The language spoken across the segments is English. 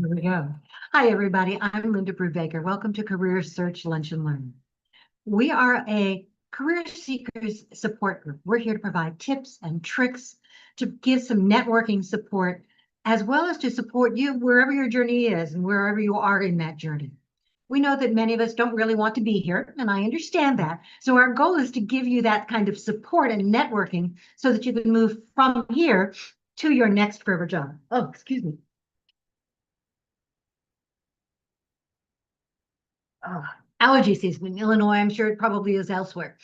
Here we go. Hi, everybody. I'm Linda Brubaker. Welcome to Career Search Lunch and Learn. We are a career seekers support group. We're here to provide tips and tricks to give some networking support, as well as to support you wherever your journey is and wherever you are in that journey. We know that many of us don't really want to be here, and I understand that. So our goal is to give you that kind of support and networking so that you can move from here to your next forever job. Oh, excuse me. uh, Allergy season in Illinois. I'm sure it probably is elsewhere.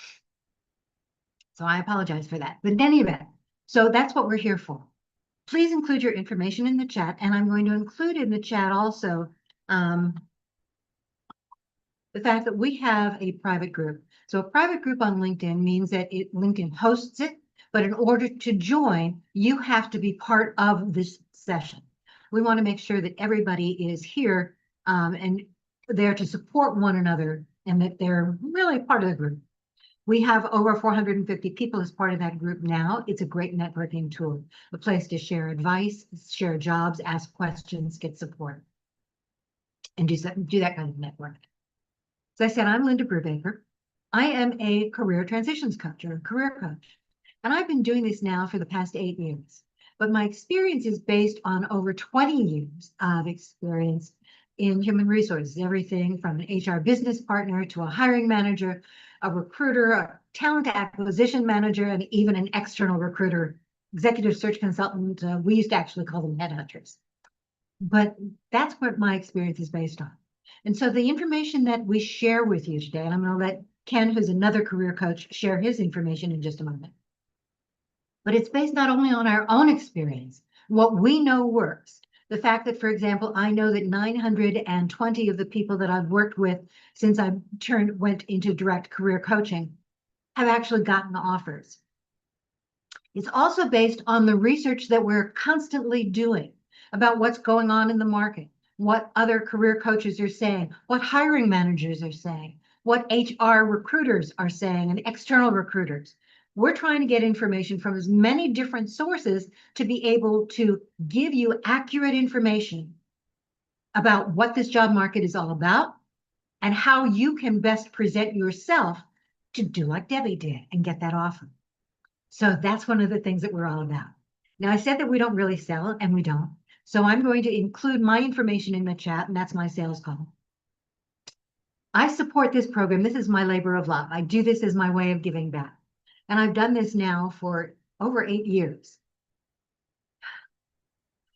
So I apologize for that. But in any event, so that's what we're here for. Please include your information in the chat, and I'm going to include in the chat also um, the fact that we have a private group. So a private group on LinkedIn means that LinkedIn hosts it, but in order to join, you have to be part of this session. We want to make sure that everybody is here and there to support one another and that they're really part of the group. We have over 450 people as part of that group now. It's a great networking tool, a place to share advice, share jobs, ask questions, get support, and do that kind of network. As I said, I'm Linda Brubaker. I am a career transitions coach or a career coach, and I've been doing this now for the past 8 years. But my experience is based on over 20 years of experience in human resources, everything from an HR business partner to a hiring manager, a recruiter, a talent acquisition manager, and even an external recruiter, executive search consultant. We used to actually call them headhunters. But that's what my experience is based on. And so the information that we share with you today, and I'm going to let Ken, who's another career coach, share his information in just a moment. But it's based not only on our own experience, what we know works. The fact that, for example, I know that 920 of the people that I've worked with since I went into direct career coaching have actually gotten offers. It's also based on the research that we're constantly doing about what's going on in the market, what other career coaches are saying, what hiring managers are saying, what HR recruiters are saying, and external recruiters. We're trying to get information from as many different sources to be able to give you accurate information about what this job market is all about and how you can best present yourself to do like Debbie did and get that offer. So that's one of the things that we're all about. Now, I said that we don't really sell, and we don't. So I'm going to include my information in the chat, and that's my sales call. I support this program. This is my labor of love. I do this as my way of giving back. And I've done this now for over 8 years.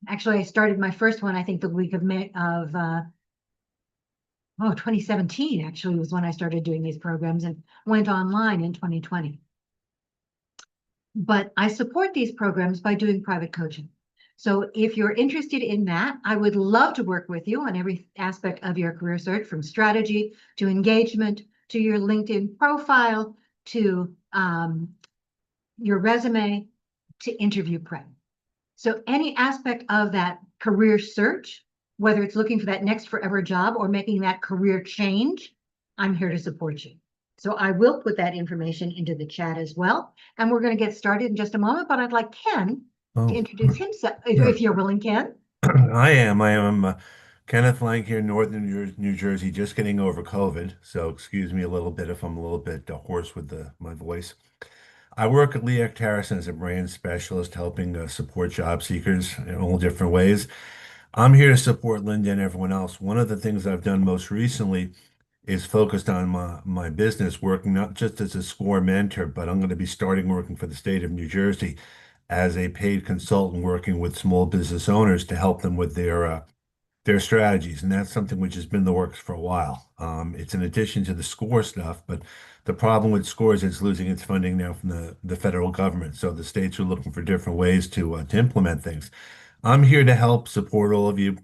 Actually, I started my first one, I think the week of 2017 actually was when I started doing these programs and went online in 2020. But I support these programs by doing private coaching. So if you're interested in that, I would love to work with you on every aspect of your career search, from strategy to engagement to your LinkedIn profile to your resume to interview prep. So any aspect of that career search, whether it's looking for that next forever job or making that career change, I'm here to support you. So I will put that information into the chat as well. And we're going to get started in just a moment, but I'd like Ken to introduce himself, if you're willing, Ken. I am Kenneth Lang here, Northern New Jersey, just getting over COVID. So excuse me a little bit if I'm a little bit hoarse with my voice. I work at Leac Harrison as a brand specialist, helping support job seekers in all different ways. I'm here to support Linda and everyone else. One of the things I've done most recently is focused on my business, working not just as a SCORE mentor, but I'm going to be starting working for the state of New Jersey as a paid consultant, working with small business owners to help them with their strategies, and that's something which has been in the works for a while. It's in addition to the SCORE stuff, but the problem with SCORE is it's losing its funding now from the federal government. So the states are looking for different ways to implement things. I'm here to help support all of you.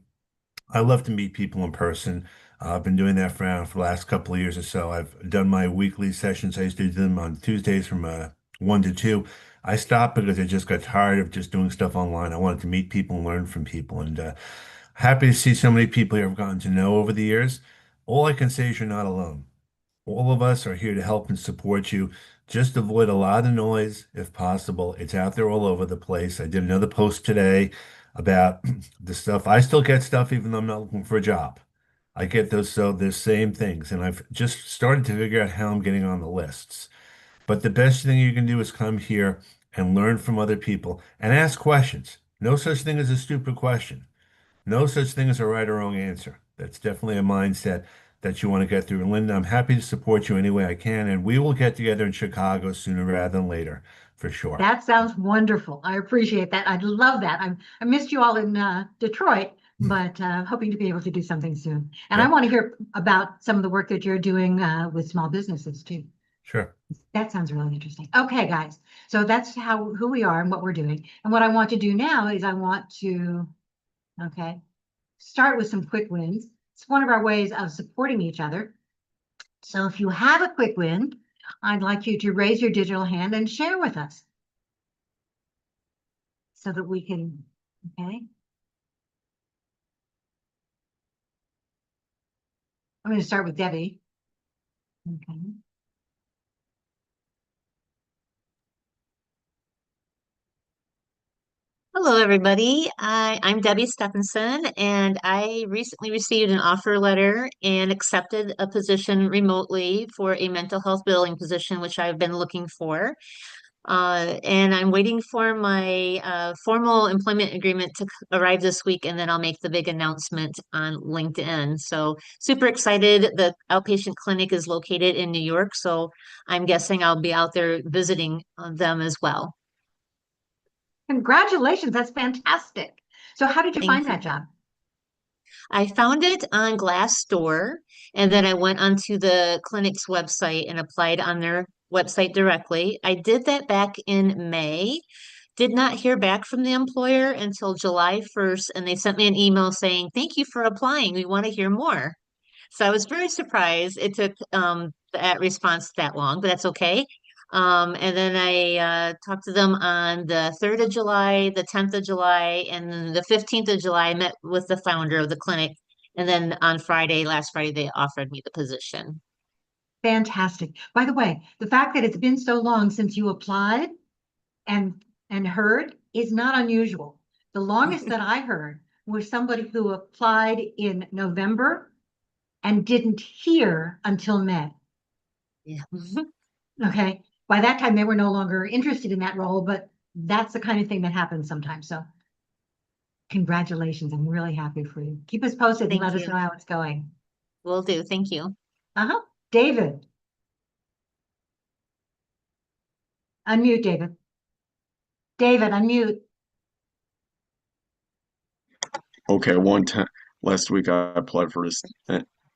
I love to meet people in person. I've been doing that for the last couple of years or so. I've done my weekly sessions. I used to do them on Tuesdays from 1 to 2. I stopped because I just got tired of just doing stuff online. I wanted to meet people and learn from people. And happy to see so many people here I've gotten to know over the years. All I can say is you're not alone. All of us are here to help and support you. Just avoid a lot of noise if possible. It's out there all over the place. I did another post today about the stuff. I still get stuff even though I'm not looking for a job. I get those, so the same things, and I've just started to figure out how I'm getting on the lists. But the best thing you can do is come here and learn from other people and ask questions. No such thing as a stupid question. No such thing as a right or wrong answer. That's definitely a mindset that you want to get through. And Linda, I'm happy to support you any way I can, and we will get together in Chicago sooner rather than later, for sure. That sounds wonderful. I appreciate that. I love that. I missed you all in Detroit, but hoping to be able to do something soon. And I Yep, want to hear about some of the work that you're doing with small businesses too. sure. That sounds really interesting. Okay, guys. So that's who we are and what we're doing. And what I want to do now is I want to, okay, start with some quick wins. It's one of our ways of supporting each other. So if you have a quick win, I'd like you to raise your digital hand and share with us so that we can, okay. I'm going to start with Debbie. Okay. Hello, everybody. I'm Debbie Stephenson, and I recently received an offer letter and accepted a position remotely for a mental health billing position, which I've been looking for. And I'm waiting for my formal employment agreement to arrive this week, and then I'll make the big announcement on LinkedIn. So, super excited. The outpatient clinic is located in New York, so I'm guessing I'll be out there visiting them as well. Congratulations. That's fantastic. So how did you Thank find you. that job? I found it on Glassdoor, and then I went onto the clinic's website and applied on their website directly. I did that back in May. Did not hear back from the employer until July 1st, and they sent me an email saying, "Thank you for applying. We want to hear more." So I was very surprised it took that response that long, but that's okay. And then I talked to them on the 3rd of July, the 10th of July, and then the 15th of July. I met with the founder of the clinic. And then on Friday, last Friday, they offered me the position. Fantastic. By the way, the fact that it's been so long since you applied and heard is not unusual. The longest that I heard was somebody who applied in November and didn't hear until May. Yeah. Okay. By that time, they were no longer interested in that role, but that's the kind of thing that happens sometimes. So congratulations. I'm really happy for you. Keep us posted and Thank let us you. know how it's going. Will do. Thank you. Uh-huh. David, unmute David. David, unmute. Okay, one time last week I applied for this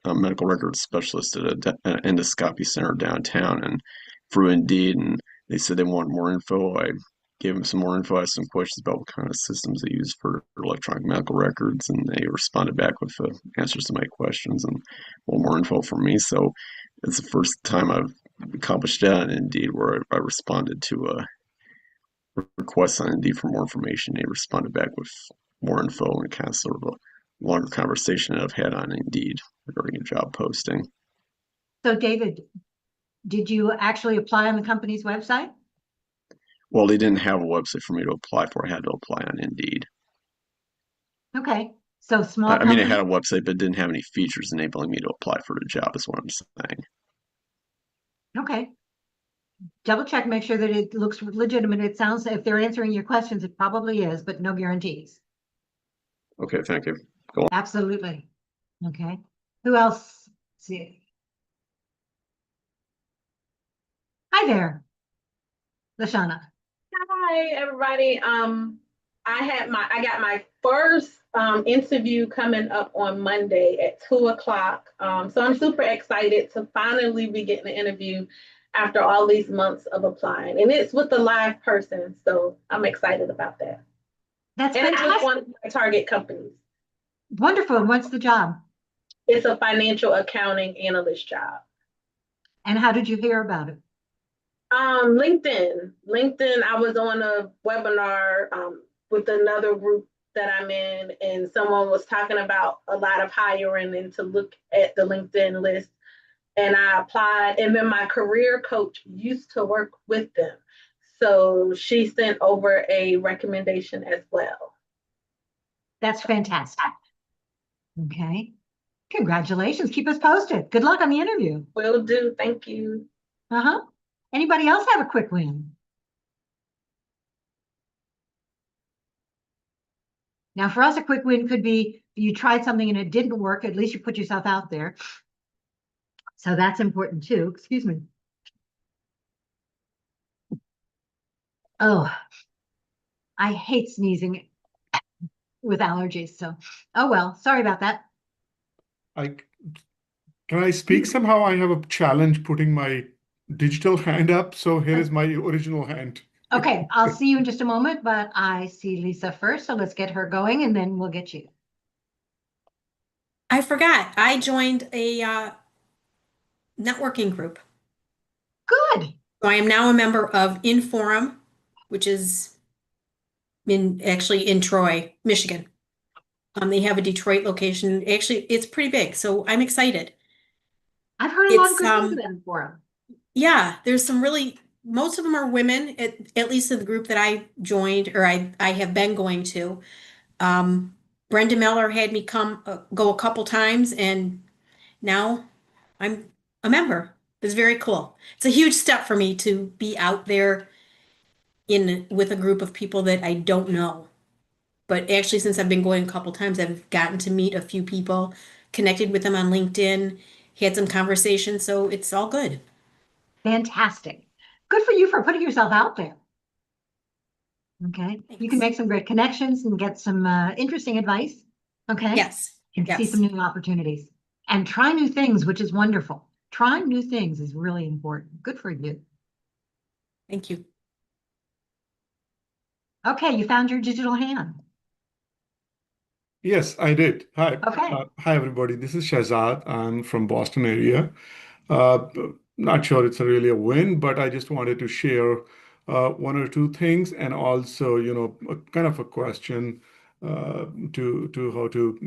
medical records specialist at an endoscopy center downtown and through Indeed, and they said they wanted more info. I gave them some more info. I asked some questions about what kind of systems they use for electronic medical records, and they responded back with answers to my questions and a little more info from me. So it's the first time I've accomplished that on Indeed where I responded to a requests on Indeed for more information. They responded back with more info and kind of sort of a longer conversation that I've had on Indeed regarding a job posting. So David, did you actually apply on the company's website? Well, they didn't have a website for me to apply for. I had to apply on Indeed. Okay. So small I mean, it had company. a website, but it didn't have any features enabling me to apply for the job, is what I'm saying. Okay. Double check, make sure that it looks legitimate. It sounds, if they're answering your questions, it probably is, but no guarantees. Okay, thank you. Go on. Absolutely. Okay. Who else? See. Hi there, Lashana. Hi, everybody. I got my first interview coming up on Monday at 2 o'clock. So I'm super excited to finally be getting an interview after all these months of applying. And it's with a live person, so I'm excited about that. That's And it's with fantastic. one of my target companies. Wonderful. And what's the job? It's a financial accounting analyst job. And how did you hear about it? LinkedIn. LinkedIn, I was on a webinar with another group that I'm in, and someone was talking about a lot of hiring and to look at the LinkedIn list. And I applied, and then my career coach used to work with them. So she sent over a recommendation as well. That's fantastic. Okay. Congratulations. Keep us posted. Good luck on the interview. Will do. Thank you. Uh-huh. Anybody else have a quick win? Now, for us, a quick win could be you tried something and it didn't work. At least you put yourself out there. So that's important too. Excuse me. Oh, I hate sneezing with allergies. So, oh well, sorry about that. Can I speak somehow? I have a challenge putting my digital hand up, so here is my original hand. Okay, I'll see you in just a moment, but I see Lisa first, so let's get her going and then we'll get you. I forgot. I joined a networking group. Good. So I am now a member of Inforum, which is actually in Troy, Michigan. They have a Detroit location. Actually, it's pretty big, so I'm excited. I've heard a lot of It's, good things about it for him. Yeah, there's some really, most of them are women, at least in the group that I joined or I have been going to. Brenda Miller had me go a couple times, and now I'm a member. It's very cool. It's a huge step for me to be out there with a group of people that I don't know. But actually, since I've been going a couple times, I've gotten to meet a few people, connected with them on LinkedIn, had some conversations, so it's all good. Fantastic. Good for you for putting yourself out there. Okay. You can Thanks. make some great connections and get some interesting advice. Okay. Yes. And see Yes. some new opportunities and try new things, which is wonderful. Trying new things is really important. Good for you. Thank you. Okay, you found your digital hand. Yes, I did. Hi. Okay. Hi, everybody. This is Shahzad. I'm from Boston area. Not sure it's really a win, but I just wanted to share one or two things and also, a kind of a question to how to,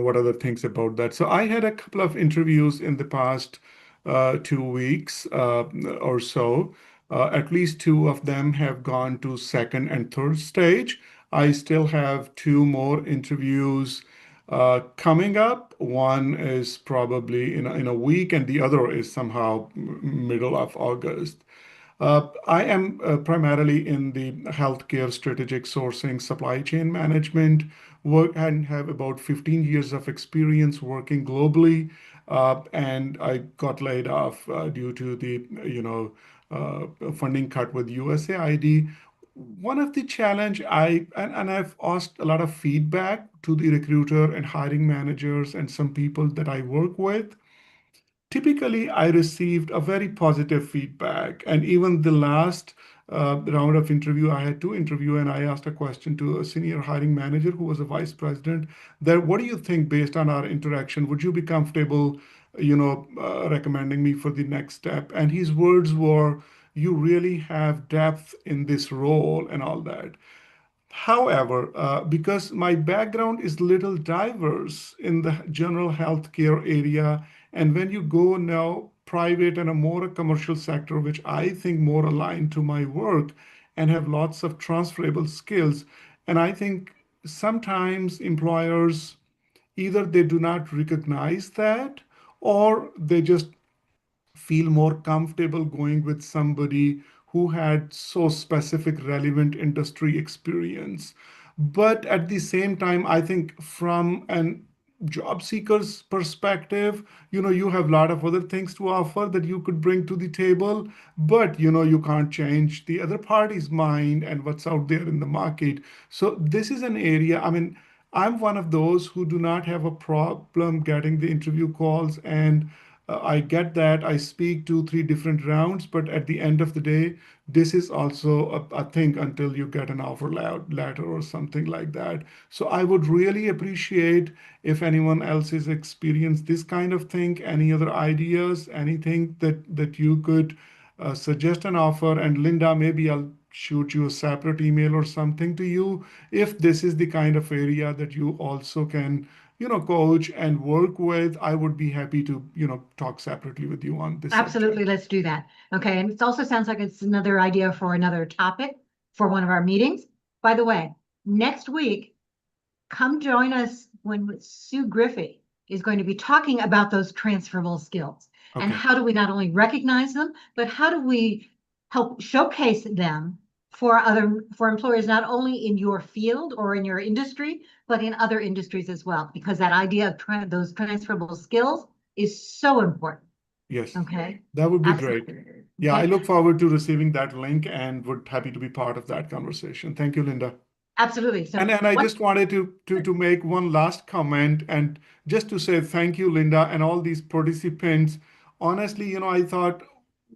what are the things about that. So I had a couple of interviews in the past 2 weeks or so. At least two of them have gone to second and third stage. I still have two more interviews coming up. One is probably in a week, and the other is somehow middle of August. I am primarily in the healthcare strategic sourcing supply chain management work and have about 15 years of experience working globally. And I got laid off due to the funding cut with USAID. One of the challenge and I've asked a lot of feedback to the recruiter and hiring managers and some people that I work with. Typically, I received a very positive feedback. And even the last round of interview, I had two interview, and I asked a question to a senior hiring manager who was a vice president. That what do you think based on our interaction? Would you be comfortable, recommending me for the next step? And his words were, "You really have depth in this role and all that." However, because my background is little diverse in the general healthcare area, and when you go now private and a more commercial sector, which I think more aligned to my work and have lots of transferable skills, and I think sometimes employers either they do not recognize that or they just feel more comfortable going with somebody who had so specific relevant industry experience. But at the same time, I think from an job seeker's perspective, you have a lot of other things to offer that you could bring to the table, but you can't change the other party's mind and what's out there in the market. So this is an area, I mean, I'm one of those who do not have a problem getting the interview calls, and I get that. I speak 2, 3 different rounds, but at the end of the day, this is also a thing until you get an offer letter or something like that. So I would really appreciate if anyone else has experienced this kind of thing, any other ideas, anything that you could suggest an offer. And Linda, maybe I'll shoot you a separate email or something to you if this is the kind of area that you also can coach and work with. I would be happy to, talk separately with you on this Absolutely. subject. Let's do that. Okay. And it also sounds like it's another idea for another topic for one of our meetings. By the way, next week, come join us when Sue Griffey is going to be talking about those transferable skills. And Okay. how do we not only recognize them, but how do we help showcase them for employers, not only in your field or in your industry, but in other industries as well, because that idea of those transferable skills is so important. Yes, Okay. that would be great. Absolutely. Yeah, I Okay? look forward to receiving that link and would happy to be part of that conversation. Thank you, Linda. Absolutely. So And I what- just wanted to make one last comment and just to say thank you, Linda, and all these participants. Honestly, I thought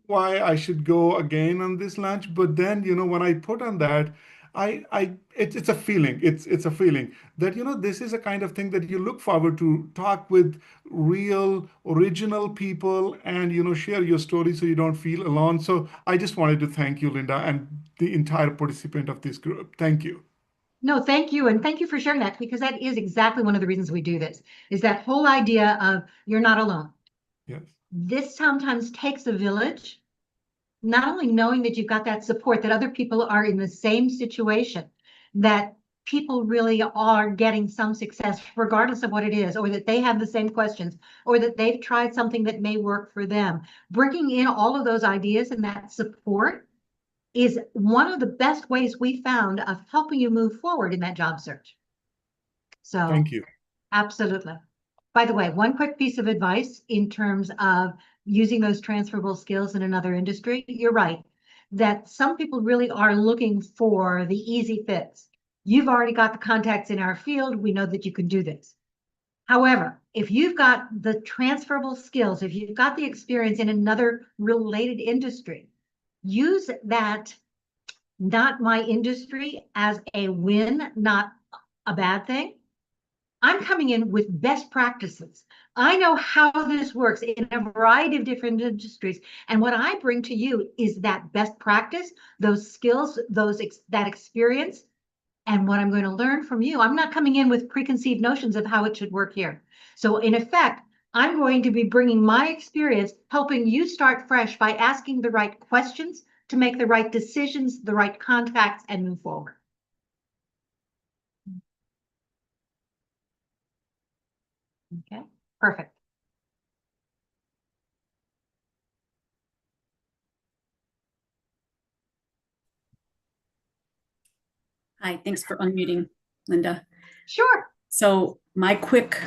why I should go again on this lunch, but then, when I put on that, it's a feeling. It's a feeling that, this is a kind of thing that you look forward to talk with real, original people and, share your story so you don't feel alone. So I just wanted to thank you, Linda, and the entire participant of this group. Thank you. No, thank you. And thank you for sharing that, because that is exactly one of the reasons we do this, is that whole idea of you're not alone. Yes. This sometimes takes a village, not only knowing that you've got that support, that other people are in the same situation, that people really are getting some success, regardless of what it is, or that they have the same questions, or that they've tried something that may work for them. Bringing in all of those ideas and that support is one of the best ways we found of helping you move forward in that job search. So Thank you. absolutely. By the way, one quick piece of advice in terms of using those transferable skills in another industry, you're right, that some people really are looking for the easy fits. You've already got the contacts in our field. We know that you can do this. However, if you've got the transferable skills, if you've got the experience in another related industry, use that not my industry as a win, not a bad thing. I'm coming in with best practices. I know how this works in a variety of different industries. And what I bring to you is that best practice, those skills, that experience, and what I'm going to learn from you. I'm not coming in with preconceived notions of how it should work here. So in effect, I'm going to be bringing my experience, helping you start fresh by asking the right questions to make the right decisions, the right contacts, and move forward. Okay, perfect. Hi, thanks for unmuting, Linda. Sure. So my quick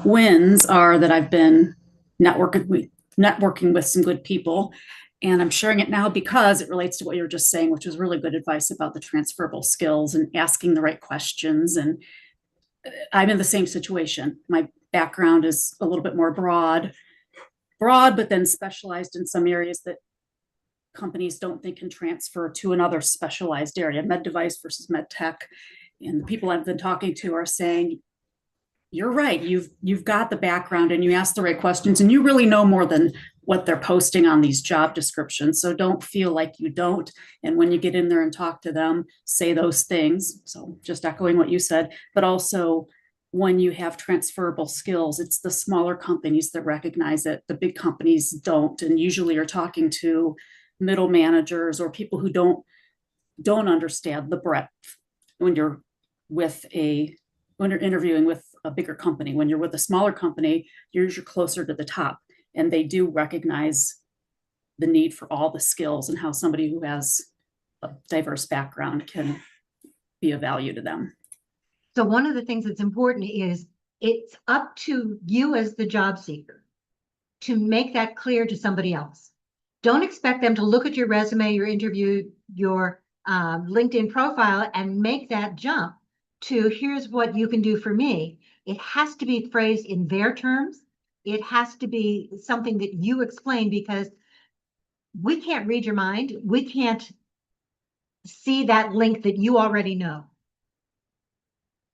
wins are that I've been networking with some good people, and I'm sharing it now because it relates to what you were just saying, which was really good advice about the transferable skills and asking the right questions. And I'm in the same situation. My background is a little bit more broad, but then specialized in some areas that companies don't think can transfer to another specialized area, med device versus med tech. And the people I've been talking to are saying, you're right, you've got the background and you ask the right questions and you really know more than what they're posting on these job descriptions. So don't feel like you don't. And when you get in there and talk to them, say those things. So just echoing what you said, but also when you have transferable skills, it's the smaller companies that recognize it. The big companies don't. And usually you're talking to middle managers or people who don't understand the breadth when you're interviewing with a bigger company. When you're with a smaller company, you're closer to the top, and they do recognize the need for all the skills and how somebody who has a diverse background can be of value to them. So one of the things that's important is it's up to you as the job seeker to make that clear to somebody else. Don't expect them to look at your resume, your interview, your LinkedIn profile and make that jump to here's what you can do for me. It has to be phrased in their terms. It has to be something that you explain, because we can't read your mind. We can't see that link that you already know.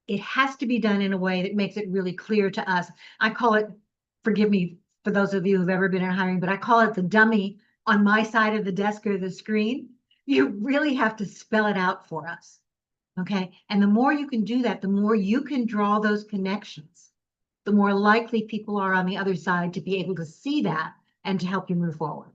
It has to be done in a way that makes it really clear to us. I call it, forgive me for those of you who've ever been in hiring, but I call it the dummy on my side of the desk or the screen. You really have to spell it out for us. Okay. And the more you can do that, the more you can draw those connections, the more likely people are on the other side to be able to see that and to help you move forward.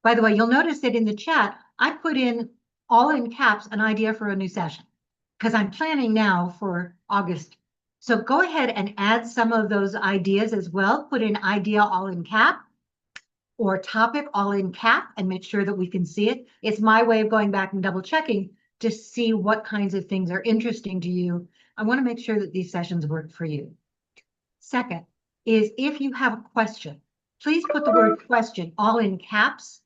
By the way, you'll notice that in the chat, I put in all in caps an idea for a new session because I'm planning now for August. So go ahead and add some of those ideas as well. Put in idea all in cap or topic all in cap and make sure that we can see it. It's my way of going back and double checking to see what kinds of things are interesting to you. I want to make sure that these sessions work for you. Second is if you have a question, please put the word question all in caps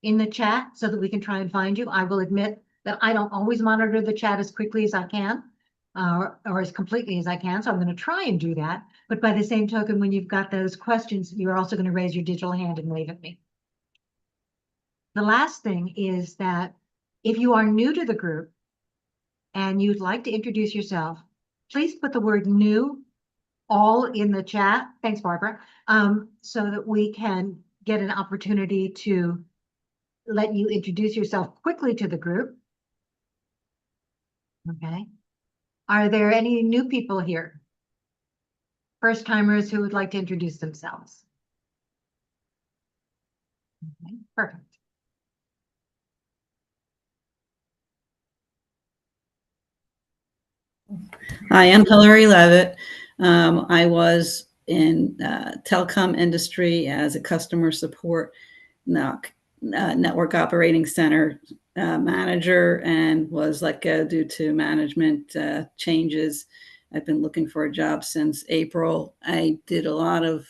in the chat so that we can try and find you. I will admit that I don't always monitor the chat as quickly as I can or as completely as I can. So I'm going to try and do that. But by the same token, when you've got those questions, you're also going to raise your digital hand and wave at me. The last thing is that if you are new to the group and you'd like to introduce yourself, please put the word new all in the chat. Thanks, Barbara. So that we can get an opportunity to let you introduce yourself quickly to the group. Okay. Are there any new people here? First timers who would like to introduce themselves? Okay, perfect. Hi, I'm Hilary Levitt. I was in telecom industry as a customer support network operating center manager and was let go due to management changes. I've been looking for a job since April. I did a lot of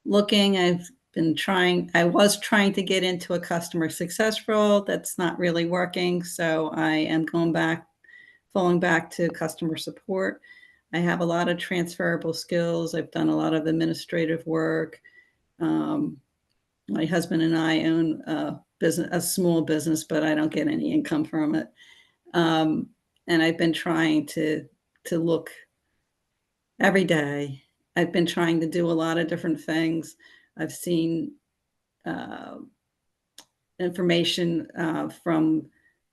looking. I was trying to get into a customer success role. That's not really working. So I am falling back to customer support. I have a lot of transferable skills. I've done a lot of administrative work. My husband and I own a small business, but I don't get any income from it. And I've been trying to look every day. I've been trying to do a lot of different things. I've seen information from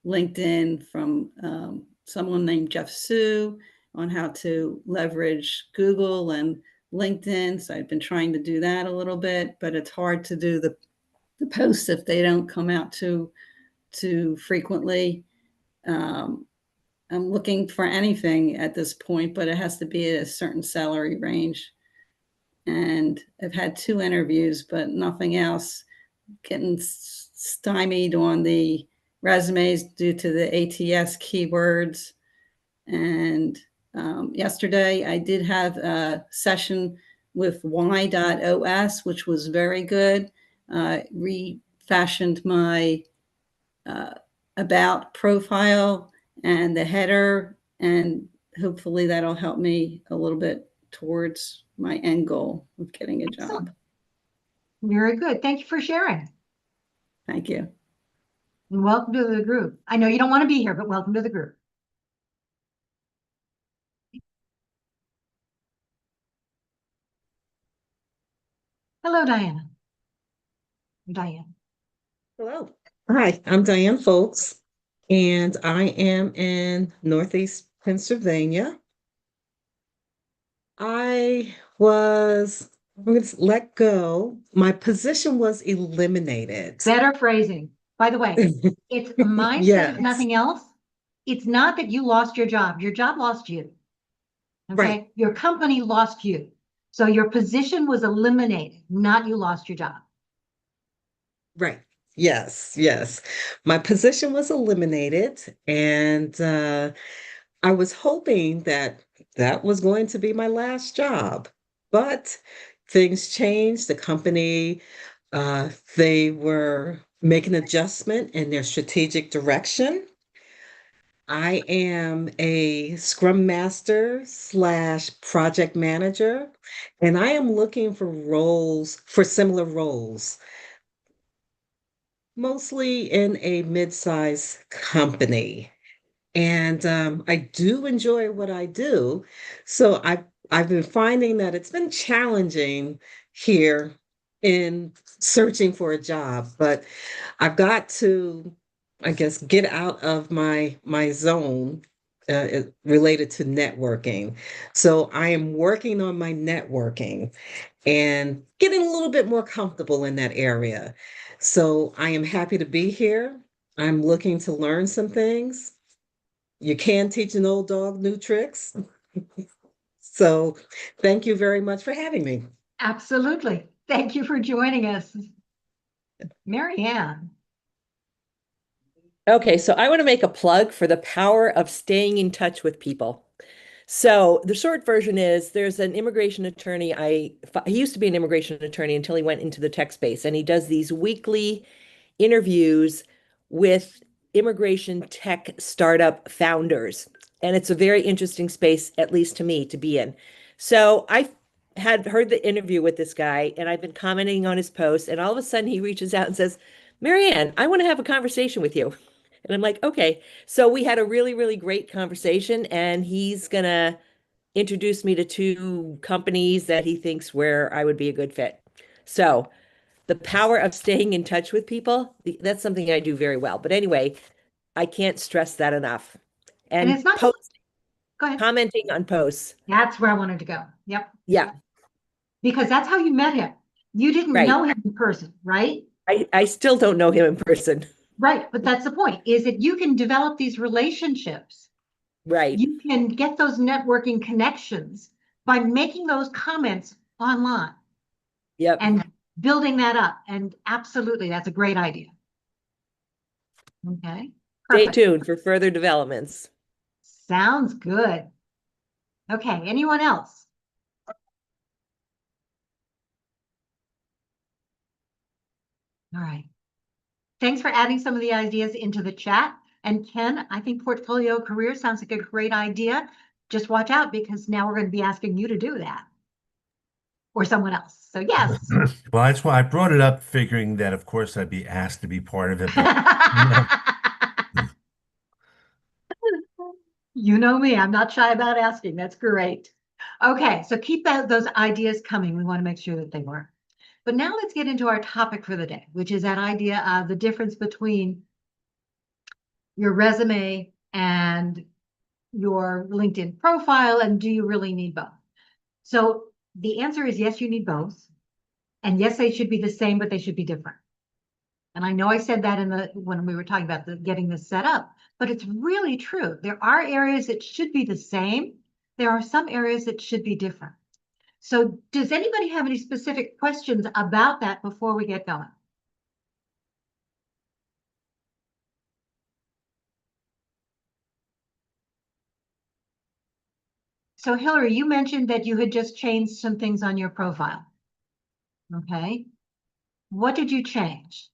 LinkedIn, from someone named Jeff Sue on how to leverage Google and LinkedIn. So I've been trying to do that a little bit, but it's hard to do the posts if they don't come out too frequently. I'm looking for anything at this point, but it has to be at a certain salary range. And I've had 2 interviews, but nothing else. Getting stymied on the resumes due to the ATS keywords. And yesterday I did have a session with Y.OS, which was very good. Refashioned my about profile and the header, and hopefully that'll help me a little bit towards my end goal of getting a job. Very good. Thank you for sharing. Thank you. And welcome to the group. I know you don't want to be here, but welcome to the group. Hello, Diana. Diane. Hello. Hi, I'm Diane Folks, and I am in Northeast Pennsylvania. I was let go. My position was eliminated. Better phrasing. By the way, it's a mindset Yes. if nothing else. It's not that you lost your job. Your job lost you. Okay. Right. Your company lost you. So your position was eliminated, not you lost your job. Right. Yes, yes. My position was eliminated, and I was hoping that that was going to be my last job. But things changed. The company, they were making an adjustment in their strategic direction. I am a Scrum Master / project manager, and I am looking for similar roles, mostly in a mid-sized company. And I do enjoy what I do. So I've been finding that it's been challenging here in searching for a job, but I've got to, I guess, get out of my zone related to networking. So I am working on my networking and getting a little bit more comfortable in that area. So I am happy to be here. I'm looking to learn some things. You can teach an old dog new tricks. So thank you very much for having me. Absolutely. Thank you for joining us. Mary Ann. Okay, so I want to make a plug for the power of staying in touch with people. So the short version is there's an immigration attorney. He used to be an immigration attorney until he went into the tech space, and he does these weekly interviews with immigration tech startup founders. And it's a very interesting space, at least to me, to be in. So I had heard the interview with this guy, and I've been commenting on his posts, and all of a sudden he reaches out and says, Mary Ann, I want to have a conversation with you. And I'm like, okay. So we had a really, really great conversation, and he's gonna introduce me to 2 companies that he thinks where I would be a good fit. So the power of staying in touch with people, that's something I do very well. But anyway, I can't stress that enough. And And it's not, post, go ahead. commenting on posts. That's where I wanted to go. Yep. Yeah, Because that's how you met him. You didn't Right. know him in person, right? I still don't know him in person. Right. But that's the point, is that you can develop these relationships. Right. You can get those networking connections by making those comments online Yep. and building that up. And absolutely, that's a great idea. Okay. Stay Perfect. tuned for further developments. Sounds good. Okay. Anyone else? All right. Thanks for adding some of the ideas into the chat. And Ken, I think portfolio career sounds like a great idea. Just watch out, because now we're going to be asking you to do that, or someone else. So yes. Well, that's why I brought it up, figuring that, of course, I'd be asked to be part of it. But You know me, I'm not shy about asking. That's great. Okay, so keep those ideas coming. We want to make sure that they work. But now let's get into our topic for the day, which is that idea of the difference between your resume and your LinkedIn profile, and do you really need both? So the answer is yes, you need both. And yes, they should be the same, but they should be different. And I know I said that when we were talking about getting this set up, but it's really true. There are areas that should be the same. There are some areas that should be different. So does anybody have any specific questions about that before we get going? So Hillary, you mentioned that you had just changed some things on your profile. Okay. What did you change?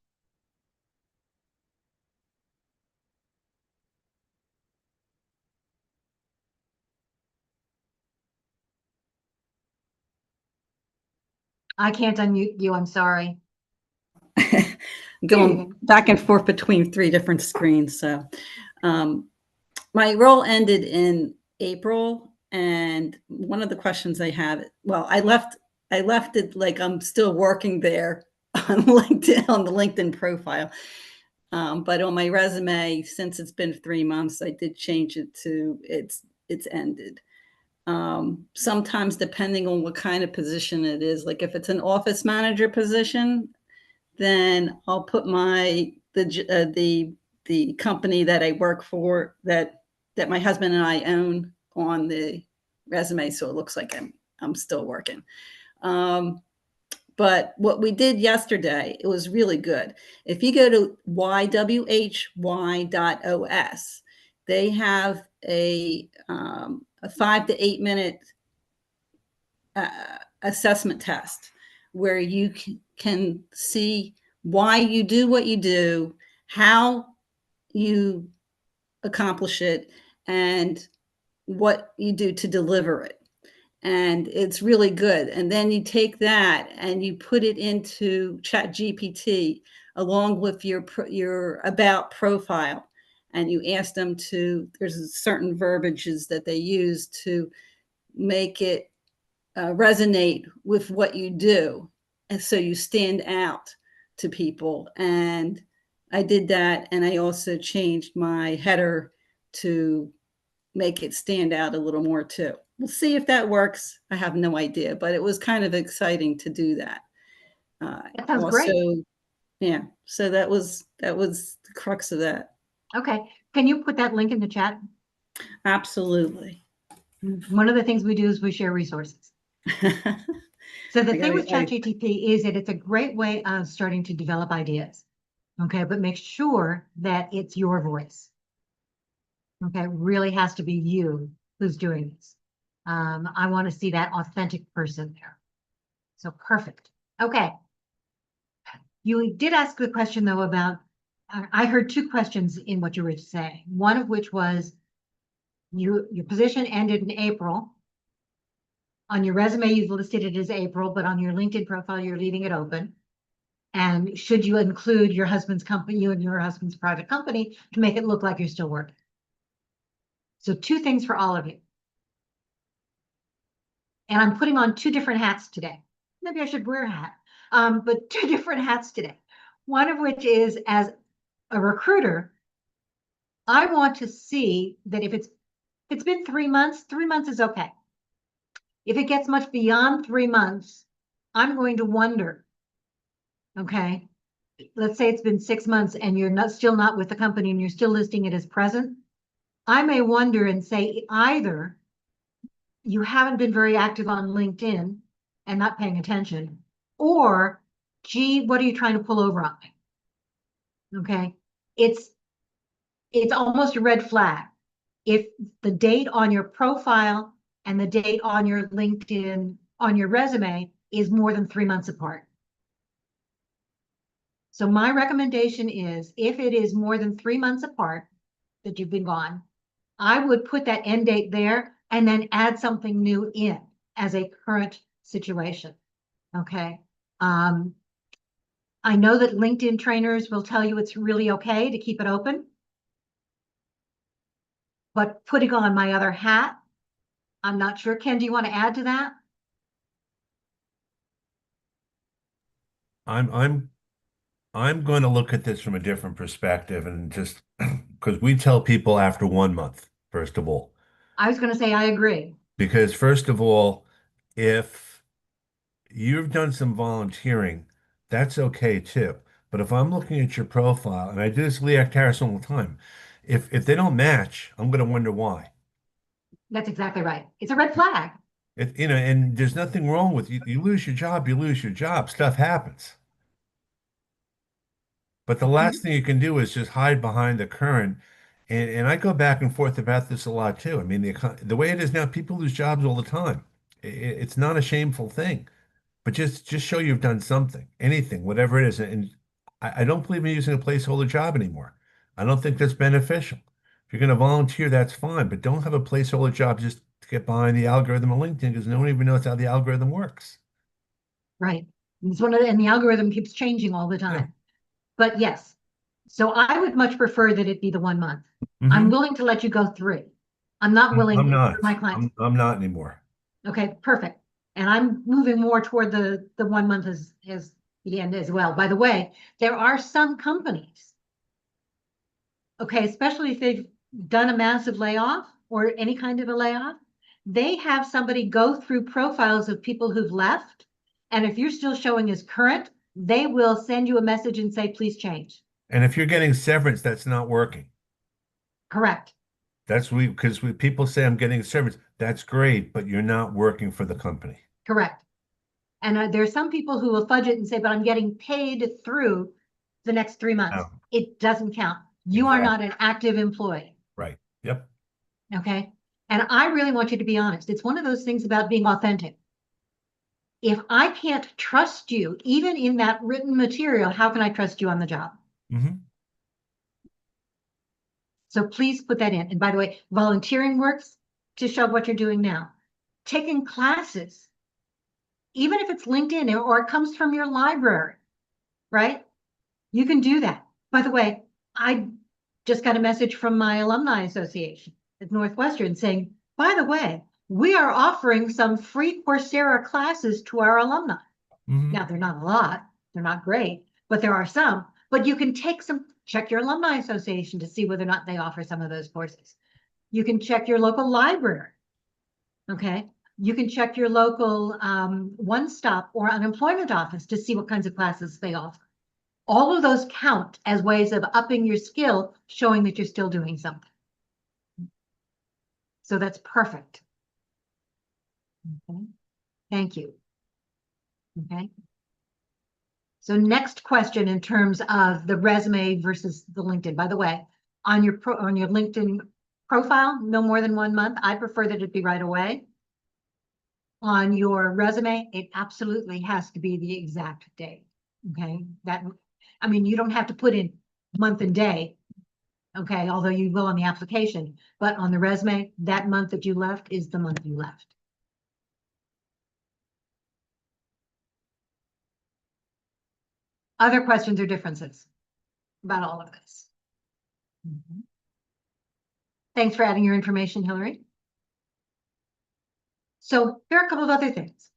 I can't unmute you, I'm sorry. Going back and forth between 3 different screens. So my role ended in April, and one of the questions I have, well, I left it like I'm still working there on LinkedIn, on the LinkedIn profile. But on my resume, since it's been 3 months, I did change it to it's ended. Sometimes depending on what kind of position it is, like if it's an office manager position, then I'll put the company that I work for, that my husband and I own, on the resume, so it looks like I'm still working. But what we did yesterday, it was really good. If you go to ywhy.os, they have a 5 to 8 minute assessment test where you can see why you do what you do, how you accomplish it, and what you do to deliver it. And it's really good. And then you take that and you put it into ChatGPT along with your about profile, and you ask them there's certain verbiages that they use to make it resonate with what you do, and so you stand out to people. And I did that, and I also changed my header to make it stand out a little more too. We'll see if that works. I have no idea, but it was kind of exciting to do that. That sounds great. Yeah, so that was the crux of that. Okay, can you put that link in the chat? Absolutely. One of the things we do is we share resources. So the thing with ChatGPT is that it's a great way of starting to develop ideas. Okay, but make sure that it's your voice. Okay, it really has to be you who's doing this. I want to see that authentic person there. So perfect. Okay. You did ask the question though about, I heard two questions in what you were saying. One of which was your position ended in April. On your resume, you've listed it as April, but on your LinkedIn profile, you're leaving it open. And should you include your husband's company, you and your husband's private company, to make it look like you're still working? So two things for all of you. And I'm putting on two different hats today. Maybe I should wear a hat, but two different hats today. One of which is as a recruiter, I want to see that if it's been 3 months, 3 months is okay. If it gets much beyond 3 months, I'm going to wonder, okay, let's say it's been 6 months and you're still not with the company and you're still listing it as present. I may wonder and say either you haven't been very active on LinkedIn and not paying attention, or, gee, what are you trying to pull over on me? Okay, it's almost a red flag if the date on your profile and the date on your LinkedIn, on your resume, is more than 3 months apart. So my recommendation is, if it is more than 3 months apart that you've been gone, I would put that end date there and then add something new in as a current situation. Okay. I know that LinkedIn trainers will tell you it's really okay to keep it open. But putting on my other hat, I'm not sure. Ken, do you want to add to that? I'm going to look at this from a different perspective, and just because we tell people after 1 month, first of all. I was going to say I agree. Because first of all, if you've done some volunteering, that's okay too. But if I'm looking at your profile, and I do this with Lee Actaris all the time, if they don't match, I'm going to wonder why. That's exactly right. It's a red flag. And there's nothing wrong with you. You lose your job, you lose your job. Stuff happens. But the last thing you can do is just hide behind the current. And I go back and forth about this a lot too. I mean, the way it is now, people lose jobs all the time. It's not a shameful thing, but just show you've done something, anything, whatever it is. And I don't believe in using a placeholder job anymore. I don't think that's beneficial. If you're going to volunteer, that's fine, but don't have a placeholder job just to get behind the algorithm of LinkedIn, because no one even knows how the algorithm works. Right. And the algorithm keeps changing all the time. Yeah. But yes, so I would much prefer that it be the 1 month. Mm-hmm. I'm willing to let you go 3. I'm not willing I'm not. for my clients. I'm not anymore. Okay, perfect. And I'm moving more toward the 1 month as the end as well. By the way, there are some companies, okay, especially if they've done a massive layoff or any kind of a layoff, they have somebody go through profiles of people who've left. And if you're still showing as current, they will send you a message and say, please change. And if you're getting severance, that's not working. Correct. Because people say I'm getting severance. That's great, but you're not working for the company. Correct. And there's some people who will fudge it and say, but I'm getting paid through the next 3 months. No. It doesn't count. You are not an active employee. Right. Yep. Okay. And I really want you to be honest. It's one of those things about being authentic. If I can't trust you, even in that written material, how can I trust you on the job? Mm-hmm. So please put that in. And by the way, volunteering works to show what you're doing now. Taking classes, even if it's LinkedIn or it comes from your library, right? You can do that. By the way, I just got a message from my alumni association at Northwestern saying, by the way, we are offering some free Coursera classes to our alumni. Mm-hmm. Now, they're not a lot, they're not great, but there are some. But you can take some, check your alumni association to see whether or not they offer some of those courses. You can check your local library. Okay. You can check your local one-stop or unemployment office to see what kinds of classes they offer. All of those count as ways of upping your skill, showing that you're still doing something. So that's perfect. Okay. Thank you. Okay. So next question in terms of the resume versus the LinkedIn. By the way, on your LinkedIn profile, no more than 1 month. I prefer that it be right away. On your resume, it absolutely has to be the exact date. Okay. I mean, you don't have to put in month and day. Okay. Although you will on the application, but on the resume, that month that you left is the month you left. Other questions or differences about all of this? Thanks for adding your information, Hillary. So there are a couple of other things.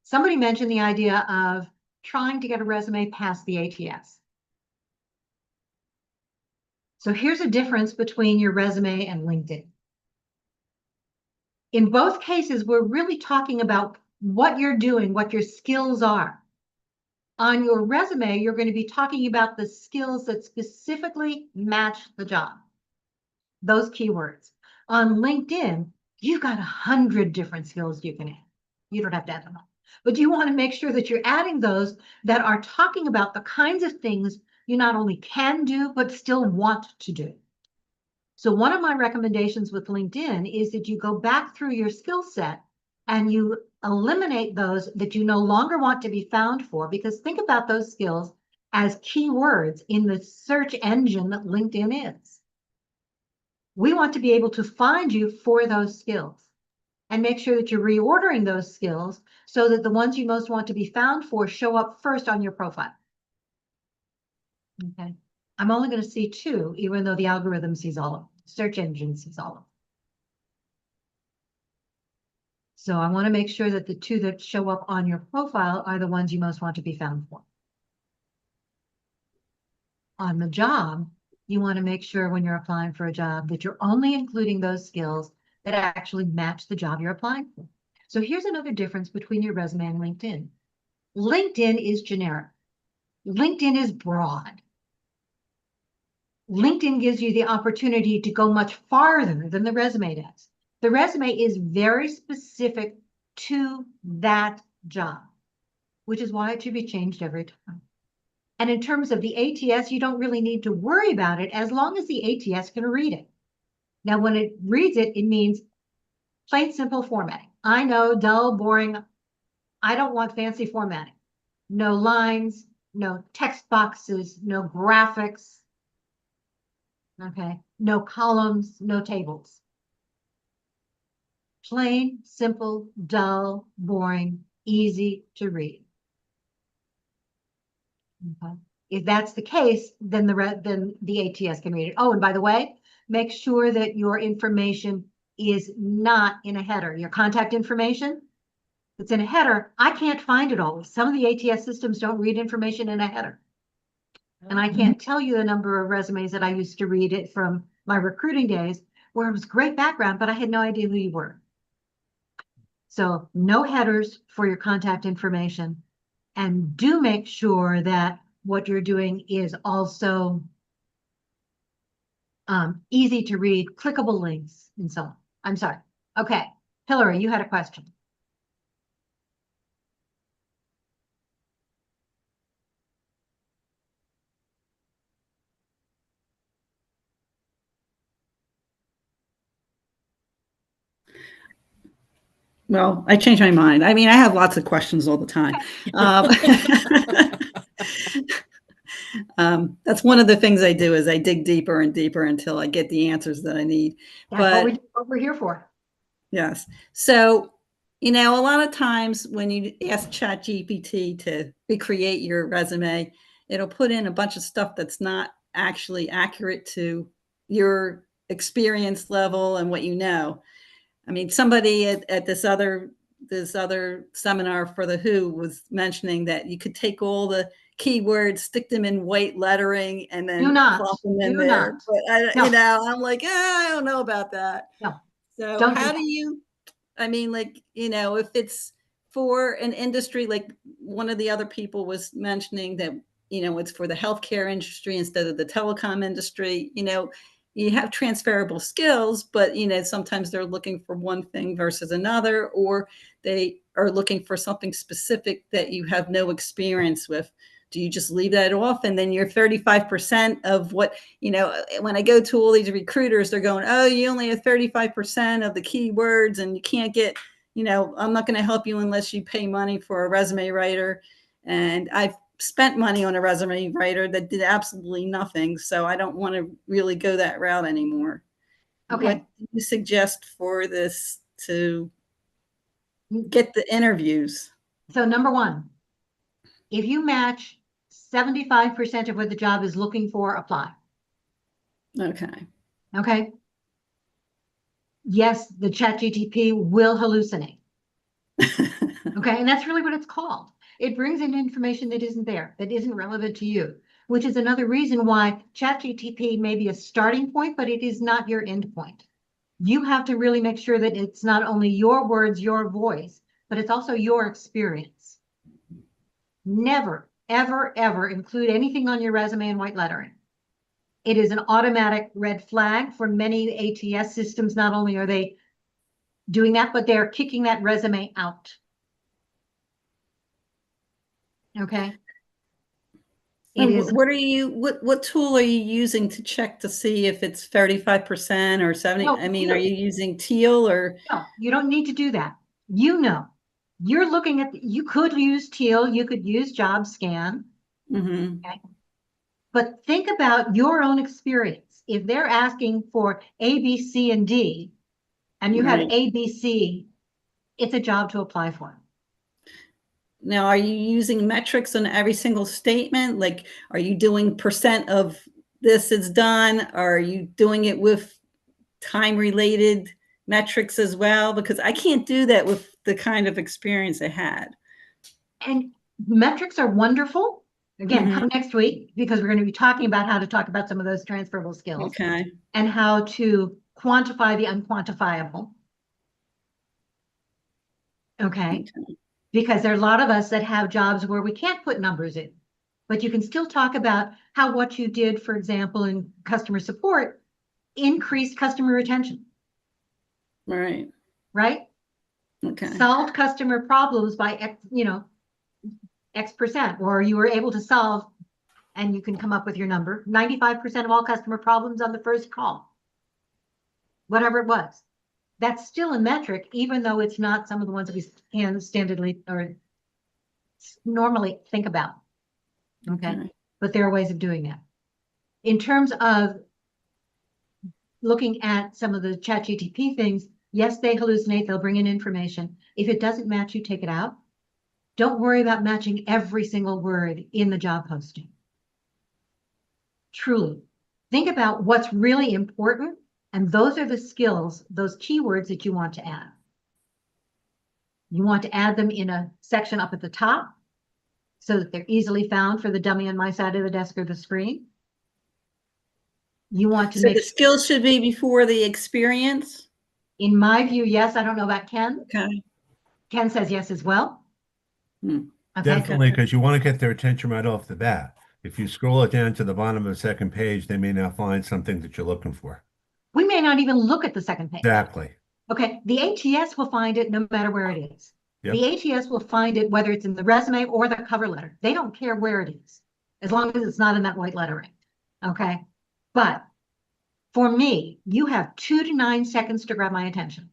Somebody mentioned the idea of trying to get a resume past the ATS. So here's a difference between your resume and LinkedIn. In both cases, we're really talking about what you're doing, what your skills are. On your resume, you're going to be talking about the skills that specifically match the job. Those keywords. On LinkedIn, you've got 100 different skills you can add. You don't have to add them all. But you want to make sure that you're adding those that are talking about the kinds of things you not only can do, but still want to do. So one of my recommendations with LinkedIn is that you go back through your skill set and you eliminate those that you no longer want to be found for, because think about those skills as keywords in the search engine that LinkedIn is. We want to be able to find you for those skills and make sure that you're reordering those skills so that the ones you most want to be found for show up first on your profile. Okay. I'm only going to see 2, even though the algorithm sees all of them. Search engine sees all of them. So I want to make sure that the 2 that show up on your profile are the ones you most want to be found for. On the job, you want to make sure when you're applying for a job that you're only including those skills that actually match the job you're applying for. So here's another difference between your resume and LinkedIn. LinkedIn is generic. LinkedIn is broad. LinkedIn gives you the opportunity to go much farther than the resume does. The resume is very specific to that job, which is why it should be changed every time. And in terms of the ATS, you don't really need to worry about it as long as the ATS can read it. Now, when it reads it, it means plain, simple formatting. I know, dull, boring. I don't want fancy formatting. No lines, no text boxes, no graphics. Okay, no columns, no tables. Plain, simple, dull, boring, easy to read. Okay. If that's the case, then the ATS can read it. Oh, and by the way, make sure that your information is not in a header. Your contact information that's in a header, I can't find it always. Some of the ATS systems don't read information in a header. And I can't tell you the number of resumes that I used to read it from my recruiting days where it was great background, but I had no idea who you were. So no headers for your contact information. And do make sure that what you're doing is also easy to read, clickable links, and so on. I'm sorry. Okay, Hillary, you had a question. Well, I changed my mind. I mean, I have lots of questions all the time. That's one of the things I do is I dig deeper and deeper until I get the answers that I need. That's what we're here for. Yes. So, you know, a lot of times when you ask ChatGPT to recreate your resume, it'll put in a bunch of stuff that's not actually accurate to your experience level and what you know. I mean, somebody at this other seminar for the WHO was mentioning that you could take all the keywords, stick them in white lettering, and then Do not. plop them in Do there. not. But I, No. you know, I'm like, I don't know about that. No. So Don't do how that. do you, I mean, like, you know, if it's for an industry, like one of the other people was mentioning that, you know, it's for the healthcare industry instead of the telecom industry, you know, you have transferable skills, but, you know, sometimes they're looking for one thing versus another, or they are looking for something specific that you have no experience with. Do you just leave that off? And then you're 35% of what, you know, when I go to all these recruiters, they're going, oh, you only have 35% of the keywords and you can't get, you know, I'm not going to help you unless you pay money for a resume writer. And I've spent money on a resume writer that did absolutely nothing. So I don't want to really go that route anymore. Okay. What do you suggest for this to get the interviews? So number one, if you match 75% of what the job is looking for, apply. Okay. Okay. Yes, the ChatGPT will hallucinate. Okay. And that's really what it's called. It brings in information that isn't there, that isn't relevant to you, which is another reason why ChatGPT may be a starting point, but it is not your end point. You have to really make sure that it's not only your words, your voice, but it's also your experience. Never, ever, ever include anything on your resume in white lettering. It is an automatic red flag for many ATS systems. Not only are they doing that, but they're kicking that resume out. Okay. It is. What are you, what tool are you using to check to see if it's 35% or 70? No, I mean, are you using Teal or? No, you don't need to do that. You know, you're looking at, you could use Teal, you could use JobScan. Okay. But think about your own experience. If they're asking for A, B, C, and D, and you have Right. A, B, C, it's a job to apply for. Now, are you using metrics on every single statement? Like, are you doing percent of this is done? Are you doing it with time-related metrics as well? Because I can't do that with the kind of experience I had. And metrics are wonderful. Again, come next week, because we're going to be talking about how to talk about some of those transferable skills. Okay. And how to quantify the unquantifiable. Okay. Because there are a lot of us that have jobs where we can't put numbers in, but you can still talk about how what you did, for example, in customer support, increased customer retention. Right. Right? Okay. Solved customer problems by X, you know, X%, or you were able to solve, and you can come up with your number, 95% of all customer problems on the first call. Whatever it was. That's still a metric, even though it's not some of the ones that we can standardly or normally think about. Okay. But there are ways of doing that. In terms of looking at some of the ChatGPT things, yes, they hallucinate, they'll bring in information. If it doesn't match, you take it out. Don't worry about matching every single word in the job posting. Truly. Think about what's really important. And those are the skills, those keywords that you want to add. You want to add them in a section up at the top so that they're easily found for the dummy on my side of the desk or the screen. You want to So make the skills should be before the experience? In my view, yes. I don't know about Ken. Okay. Ken says yes as well. Okay. Definitely, because you want to get their attention right off the bat. If you scroll it down to the bottom of the second page, they may not find something that you're looking for. We may not even look at the second page. Exactly. Okay. The ATS will find it no matter where it is. Yep. The ATS will find it whether it's in the resume or the cover letter. They don't care where it is, as long as it's not in that white lettering. Okay. But for me, you have 2 to 9 seconds to grab my attention.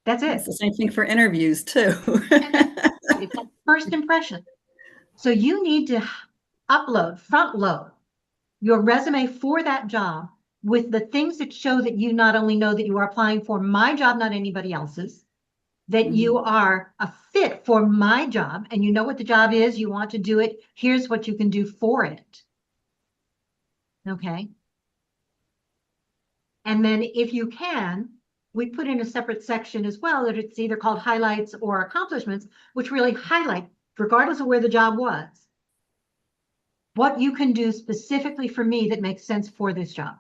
That's it. It's the same thing for interviews too. It's that first impression. So you need to upload, front load your resume for that job with the things that show that you not only know that you are applying for my job, not anybody else's, that you are a fit for my job and you know what the job is, you want to do it, here's what you can do for it. Okay. And then if you can, we put in a separate section as well that it's either called highlights or accomplishments, which really highlight regardless of where the job was, what you can do specifically for me that makes sense for this job.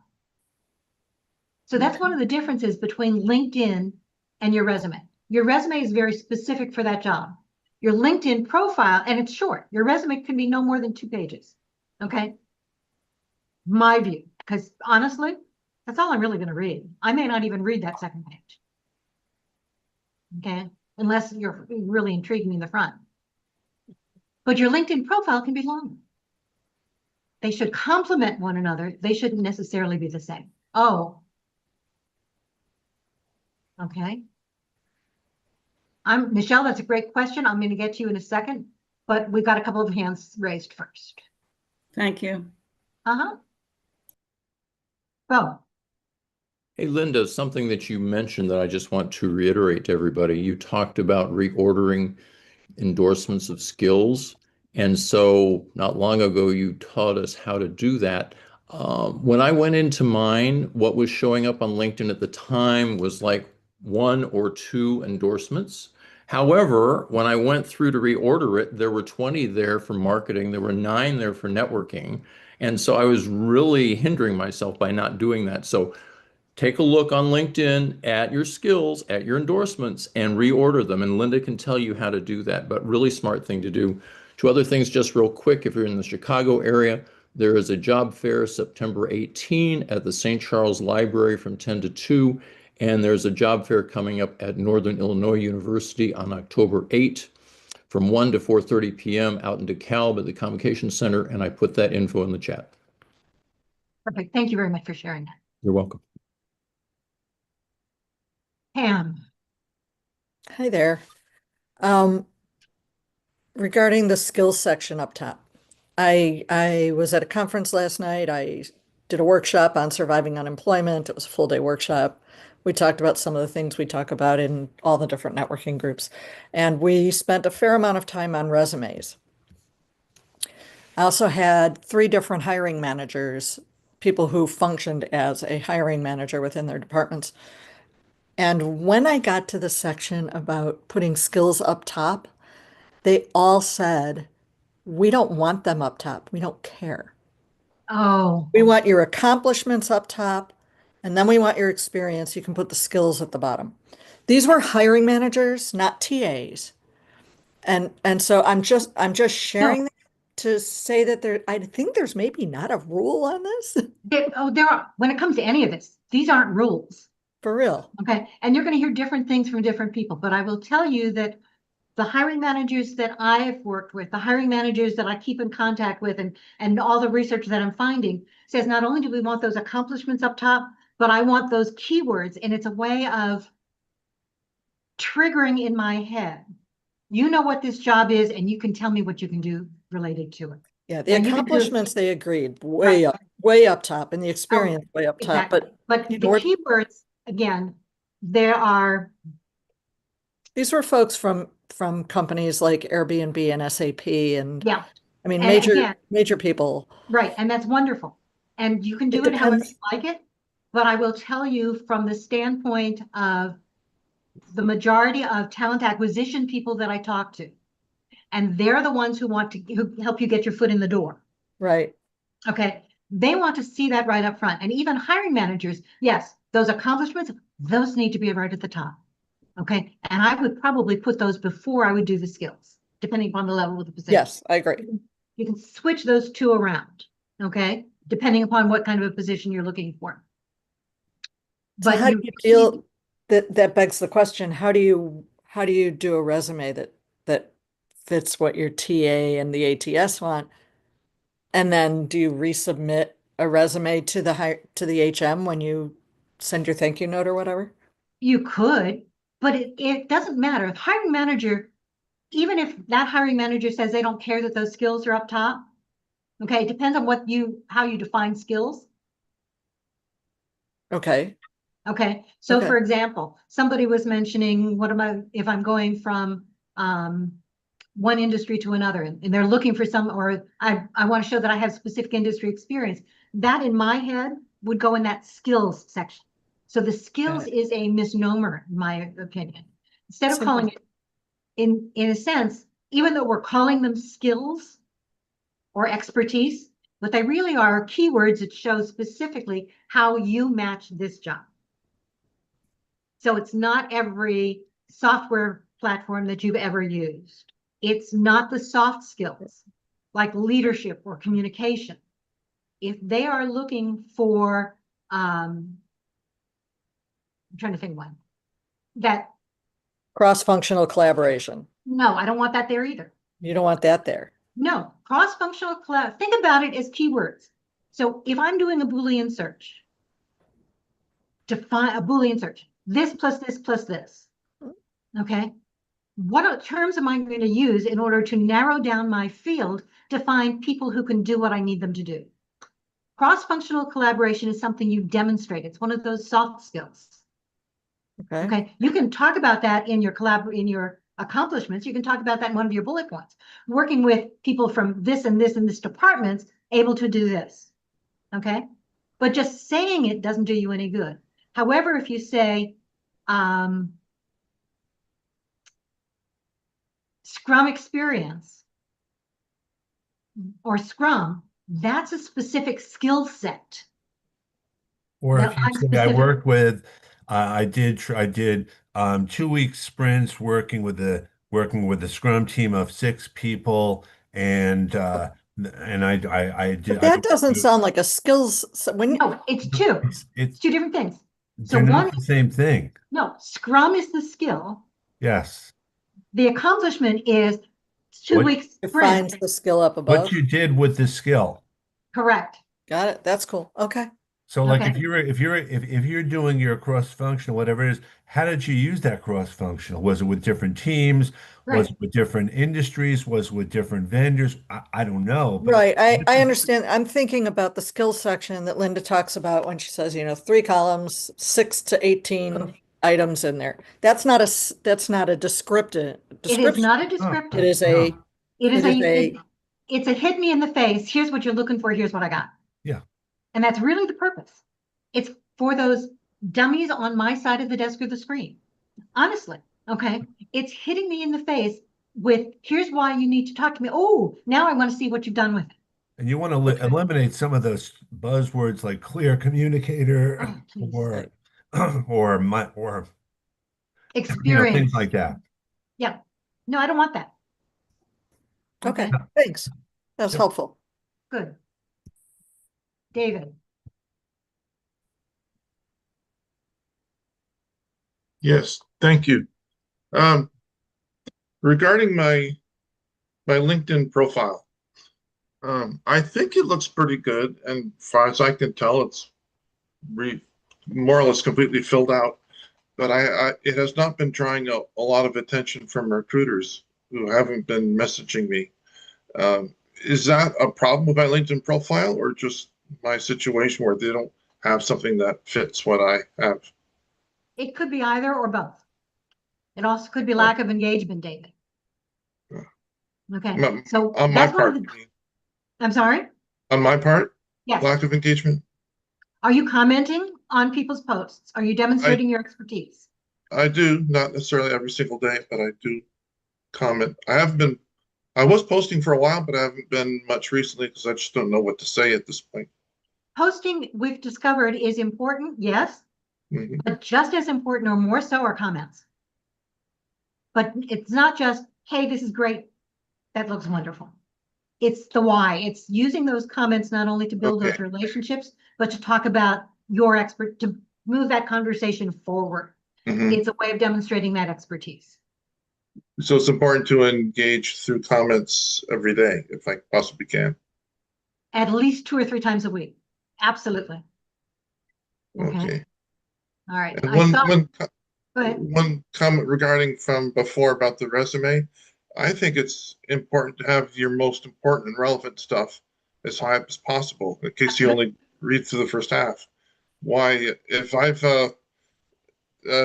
So that's one of the differences between LinkedIn and your resume. Your resume is very specific for that job. Your LinkedIn profile, and it's short. Your resume can be no more than 2 pages. Okay. My view, because honestly, that's all I'm really going to read. I may not even read that second page. Okay. Unless you're really intriguing me in the front. But your LinkedIn profile can be longer. They should complement one another. They shouldn't necessarily be the same. Oh. Okay. Michelle, that's a great question. I'm going to get to you in a second, but we've got a couple of hands raised first. Thank you. Bo. Hey, Linda, something that you mentioned that I just want to reiterate to everybody. You talked about reordering endorsements of skills. And so not long ago, you taught us how to do that. When I went into mine, what was showing up on LinkedIn at the time was like 1 or 2 endorsements. However, when I went through to reorder it, there were 20 there for marketing. There were 9 there for networking. And so I was really hindering myself by not doing that. So take a look on LinkedIn at your skills, at your endorsements, and reorder them. And Linda can tell you how to do that, but really smart thing to do. 2 other things just real quick. If you're in the Chicago area, there is a job fair September 18 at the St. Charles Library from 10 to 2. And there's a job fair coming up at Northern Illinois University on October 8 from 1 to 4:30 p.m. out in DeKalb at the Convocation Center. And I put that info in the chat. Perfect. Thank you very much for sharing that. You're welcome. Pam. Hi there. Regarding the skills section up top, I was at a conference last night. I did a workshop on surviving unemployment. It was a full day workshop. We talked about some of the things we talk about in all the different networking groups. And we spent a fair amount of time on resumes. I also had 3 different hiring managers, people who functioned as a hiring manager within their departments. And when I got to the section about putting skills up top, they all said, we don't want them up top. We don't care. Oh. We want your accomplishments up top, and then we want your experience. You can put the skills at the bottom. These were hiring managers, not TAs. And so I'm just sharing that to say that I think there's maybe not a rule on this. There are, when it comes to any of this, these aren't rules. For real. Okay. And you're going to hear different things from different people, but I will tell you that the hiring managers that I have worked with, the hiring managers that I keep in contact with, and all the research that I'm finding says not only do we want those accomplishments up top, but I want those keywords. And it's a way of triggering in my head. You know what this job is, and you can tell me what you can do related to it. Yeah, the accomplishments they agreed way up top, and the experience way up top. Exactly. But the keywords, again, these were folks from companies like Airbnb and SAP and yeah, I mean and major people. Right, and that's wonderful. And you can do it however you like it. But I will tell you from the standpoint of the majority of talent acquisition people that I talk to, and they're the ones who help you get your foot in the door. Right. Okay. They want to see that right up front. And even hiring managers, yes, those accomplishments, those need to be right at the top. Okay. And I would probably put those before I would do the skills, depending upon the level of the position. Yes, I agree. You can switch those 2 around. Okay. Depending upon what kind of a position you're looking for. So but how do you feel that begs the question, how do you do a resume that fits what your TA and the ATS want? And then do you resubmit a resume to the HM when you send your thank you note or whatever? You could, but it doesn't matter. The hiring manager, even if that hiring manager says they don't care that those skills are up top, okay, it depends on how you define skills. Okay. Okay. So for example, somebody was mentioning, if I'm going from one industry to another, and they're looking for I want to show that I have specific industry experience. That in my head would go in that skills section. So the skills is a misnomer, in my opinion. Instead of calling it, in a sense, even though we're calling them skills or expertise, what they really are keywords that show specifically how you match this job. So it's not every software platform that you've ever used. It's not the soft skills like leadership or communication. If they are looking for, I'm trying to think one, that, Cross-functional collaboration. no, I don't want that there either. You don't want that there. No, cross-functional collab, think about it as keywords. So if I'm doing a Boolean search, define a Boolean search, this plus this plus this, okay? What terms am I going to use in order to narrow down my field to find people who can do what I need them to do? Cross-functional collaboration is something you demonstrate. It's one of those soft skills. Okay. Okay, you can talk about that in your accomplishments. You can talk about that in one of your bullet points. Working with people from this and this and this departments, able to do this. Okay, but just saying it doesn't do you any good. However, if you say Scrum experience or Scrum, that's a specific skill set. Or Now, if I'm you say I specific- worked with, I did 2 week sprints working with the Scrum team of 6 people, and I did. But that doesn't sound like a skills. When No, it's two. It's It's two different things. So they're not one, the same thing. no, Scrum is the skill. Yes. The accomplishment is 2 What weeks defines sprint. the skill up above. What you did with the skill. Correct. Got it. That's cool. Okay. So like Okay. if you're doing your cross-functional, whatever it is, how did you use that cross-functional? Was it with different teams? Was Right. it with different industries? Was it with different vendors? I don't know. But Right. I understand. I'm thinking about the skills section that Linda talks about when she says, 3 columns, 6 to 18 items in there. That's not a descriptive. It is not a Oh, descriptive. It is a, no. It is it is a- it's a hit me in the face. Here's what you're looking for. Here's what I got. Yeah. And that's really the purpose. It's for those dummies on my side of the desk or the screen. Honestly, okay? It's hitting me in the face with, here's why you need to talk to me. Oh, now I want to see what you've done with it. And you want to eliminate some of those buzzwords like clear communicator Oh, please. or or Experience. things like that. Yeah. No, I don't want that. okay. Thanks. That's Yep. helpful. Good. David. Yes, thank you. Regarding my LinkedIn profile, I think it looks pretty good, and as far as I can tell, it's more or less completely filled out. But it has not been drawing a lot of attention from recruiters who haven't been messaging me. Is that a problem with my LinkedIn profile, or just my situation where they don't have something that fits what I have? It could be either or both. It also could be lack of engagement, David. Okay, No, so On my that's one of part, the, I'm sorry? on my part, Yes. lack of engagement. Are you commenting on people's posts? Are you demonstrating your expertise? I do, not necessarily every single day, but I do comment. I was posting for a while, but I haven't been much recently because I just don't know what to say at this point. Posting, we've discovered, is important, yes, Mhm. but just as important or more so are comments. But it's not just, hey, this is great. That looks wonderful. It's the why. It's using those comments not only to build those Okay. relationships, but to talk about to move that conversation forward. Mhm. It's a way of demonstrating that expertise. So it's important to engage through comments every day if I possibly can. At least 2 or 3 times a week. Absolutely. Okay. Okay. All right. And I saw, one go ahead. one comment regarding from before about the resume. I think it's important to have your most important and relevant stuff as high up as possible in case you only read through the first half. Why, if I've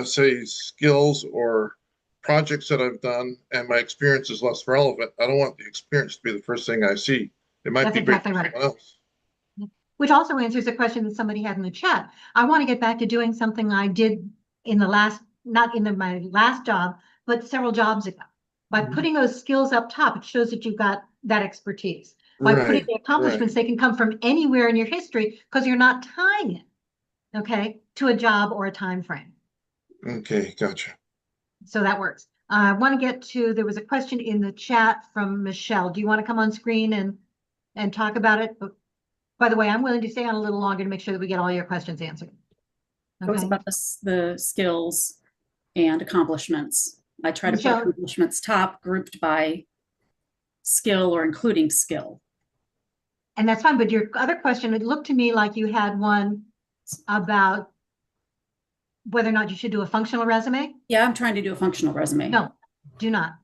say skills or projects that I've done and my experience is less relevant, I don't want the experience to be the first thing I see. It might That's be great exactly for right. someone else. Which also answers a question that somebody had in the chat. I want to get back to doing something I did in the last, not in my last job, but several jobs ago. By putting those skills up top, it shows that you've got that expertise. By putting Right, the accomplishments, they can come from anywhere in your history because you're not tying it, okay, to a job or a time frame. okay, gotcha. So that works. I want to get to, there was a question in the chat from Michelle. Do you want to come on screen and talk about it? By the way, I'm willing to stay on a little longer to make sure that we get all your questions answered. It was Okay. about the skills and accomplishments. I try to put Michelle- accomplishments top, grouped by skill or including skill. And that's fine, but your other question, it looked to me like you had one about whether or not you should do a functional resume. Yeah, I'm trying to do a functional resume. No, do not.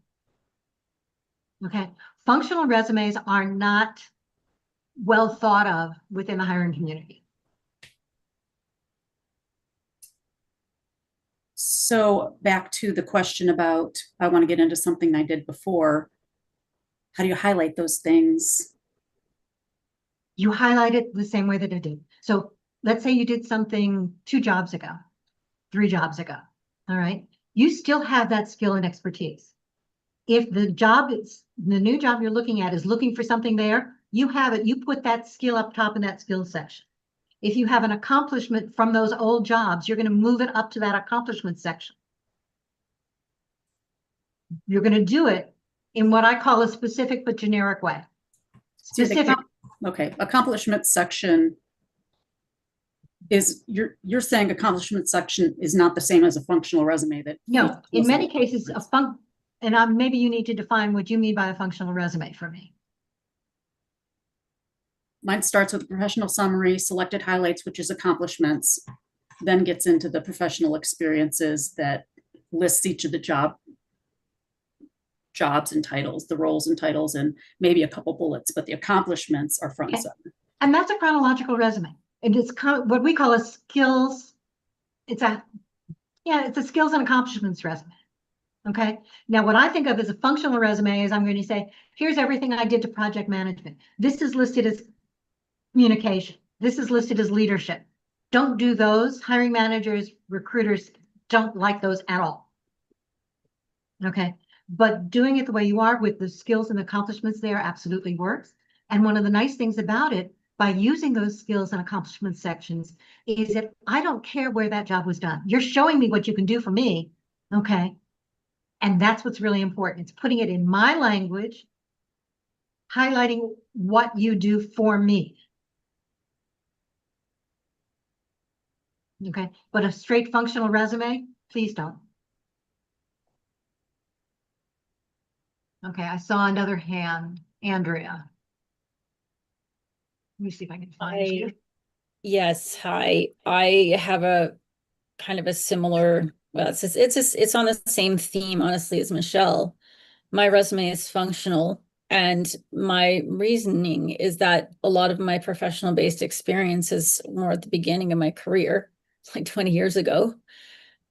Okay, functional resumes are not well thought of within the hiring community. So back to the question about, I want to get into something I did before. How do you highlight those things? You highlight it the same way that I did. So let's say you did something 2 jobs ago, 3 jobs ago, all right? You still have that skill and expertise. If the new job you're looking at is looking for something there, you have it, you put that skill up top in that skill section. If you have an accomplishment from those old jobs, you're going to move it up to that accomplishment section. You're going to do it in what I call a specific but generic way. Specific. Okay, accomplishment section is, you're saying accomplishment section is not the same as a functional resume that. No, in many cases, and maybe you need to define what you mean by a functional resume for me. Mine starts with a professional summary, selected highlights, which is accomplishments, then gets into the professional experiences that lists each of the jobs and titles, the roles and titles, and maybe a couple bullets, but the accomplishments are front and center. And that's a chronological resume. And it's what we call a skills. It's a skills and accomplishments resume. Okay. Now, what I think of as a functional resume is I'm going to say, here's everything I did to project management. This is listed as communication. This is listed as leadership. Don't do those. Hiring managers, recruiters don't like those at all. Okay. But doing it the way you are with the skills and accomplishments there absolutely works. And one of the nice things about it, by using those skills and accomplishment sections, is that I don't care where that job was done. You're showing me what you can do for me. Okay. And that's what's really important. It's putting it in my language, highlighting what you do for me. Okay, but a straight functional resume, please don't. Okay, I saw another hand, Andrea. Let me see if I can find you. Yes, hi. I have a kind of a similar, well, it's on the same theme, honestly, as Michelle. My resume is functional, and my reasoning is that a lot of my professional based experience is more at the beginning of my career, like 20 years ago.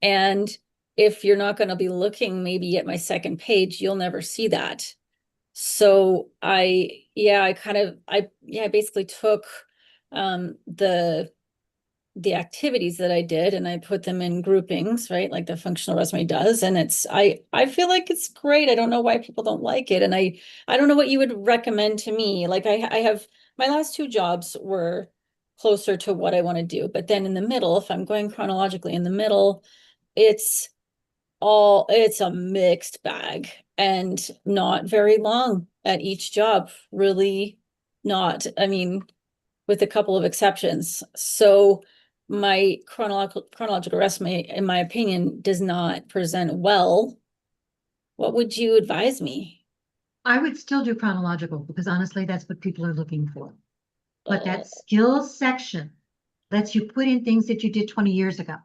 And if you're not going to be looking maybe at my second page, you'll never see that. So I basically took the activities that I did and I put them in groupings, right? Like the functional resume does. And I feel like it's great. I don't know why people don't like it. And I don't know what you would recommend to me. Like I have, my last 2 jobs were closer to what I want to do. But then in the middle, if I'm going chronologically in the middle, it's a mixed bag and not very long at each job, really not, I mean, with a couple of exceptions. So my chronological resume, in my opinion, does not present well. What would you advise me? I would still do chronological because honestly, that's what people are looking for. But that skills section lets you put in things that you did 20 years ago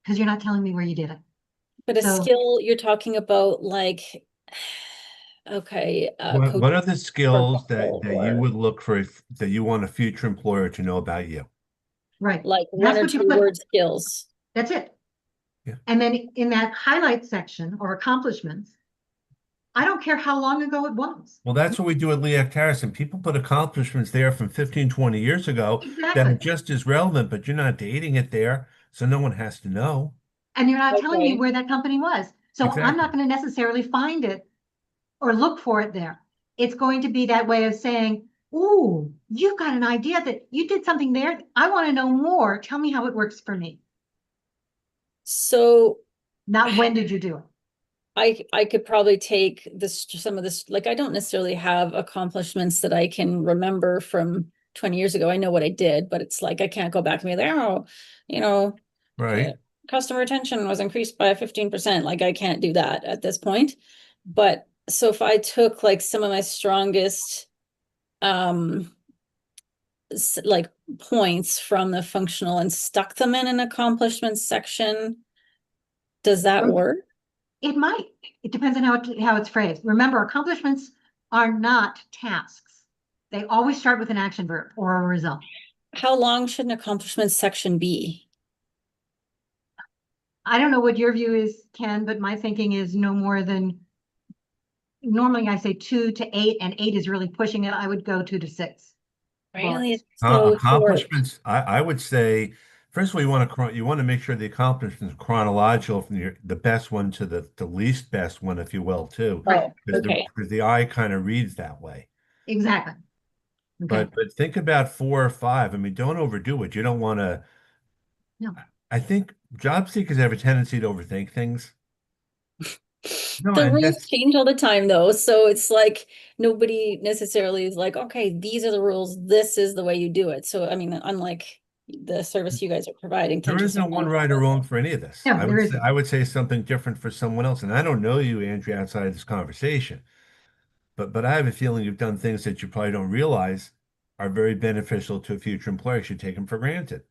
because you're not telling me where you did it. But a skill you're talking about, like, okay. What are the skills that you would look for that you want a future employer to know about you? Right. Like one or 2 word skills. That's it. Yeah. And then in that highlight section or accomplishments, I don't care how long ago it was. Well, that's what we do at Lee Act Harrison. People put accomplishments there from 15, 20 years ago that are just as relevant, but you're not dating it there, so no one has to know. And you're not telling me where that company was. So I'm Exactly. not going to necessarily find it or look for it there. It's going to be that way of saying, ooh, you've got an idea that you did something there. I want to know more. Tell me how it works for me. So Not when did you do it? I could probably take this, some of this, like I don't necessarily have accomplishments that I can remember from 20 years ago. I know what I did, but it's like I can't go back and be like, oh, you know, Right. customer retention was increased by 15%. Like I can't do that at this point. But so if I took like some of my strongest like points from the functional and stuck them in an accomplishments section, does that work? It might. It depends on how it's phrased. Remember, accomplishments are not tasks. They always start with an action verb or a result. How long should an accomplishments section be? I don't know what your view is, Ken, but my thinking is no more than, normally I say 2 to 8, and 8 is really pushing it. I would go 2 to 6. Really? It's so short. Accomplishments, I would say, first of all, you want to make sure the accomplishments are chronological from the best one to the least best one, if you will, too. Oh, Because okay. the eye kind of reads that way. Exactly. Okay. But think about 4 or 5. I mean, don't overdo it. You don't want to. No. I think job seekers have a tendency to overthink things. No, The and rules that's change all the time though. So it's like nobody necessarily is like, okay, these are the rules. This is the way you do it. So I mean, unlike the service you guys are providing. there tend to isn't one someone- right or wrong for any of this. No, there isn't. I would say something different for someone else. And I don't know you, Andrea, outside of this conversation. But I have a feeling you've done things that you probably don't realize are very beneficial to a future employer. You should take them for granted.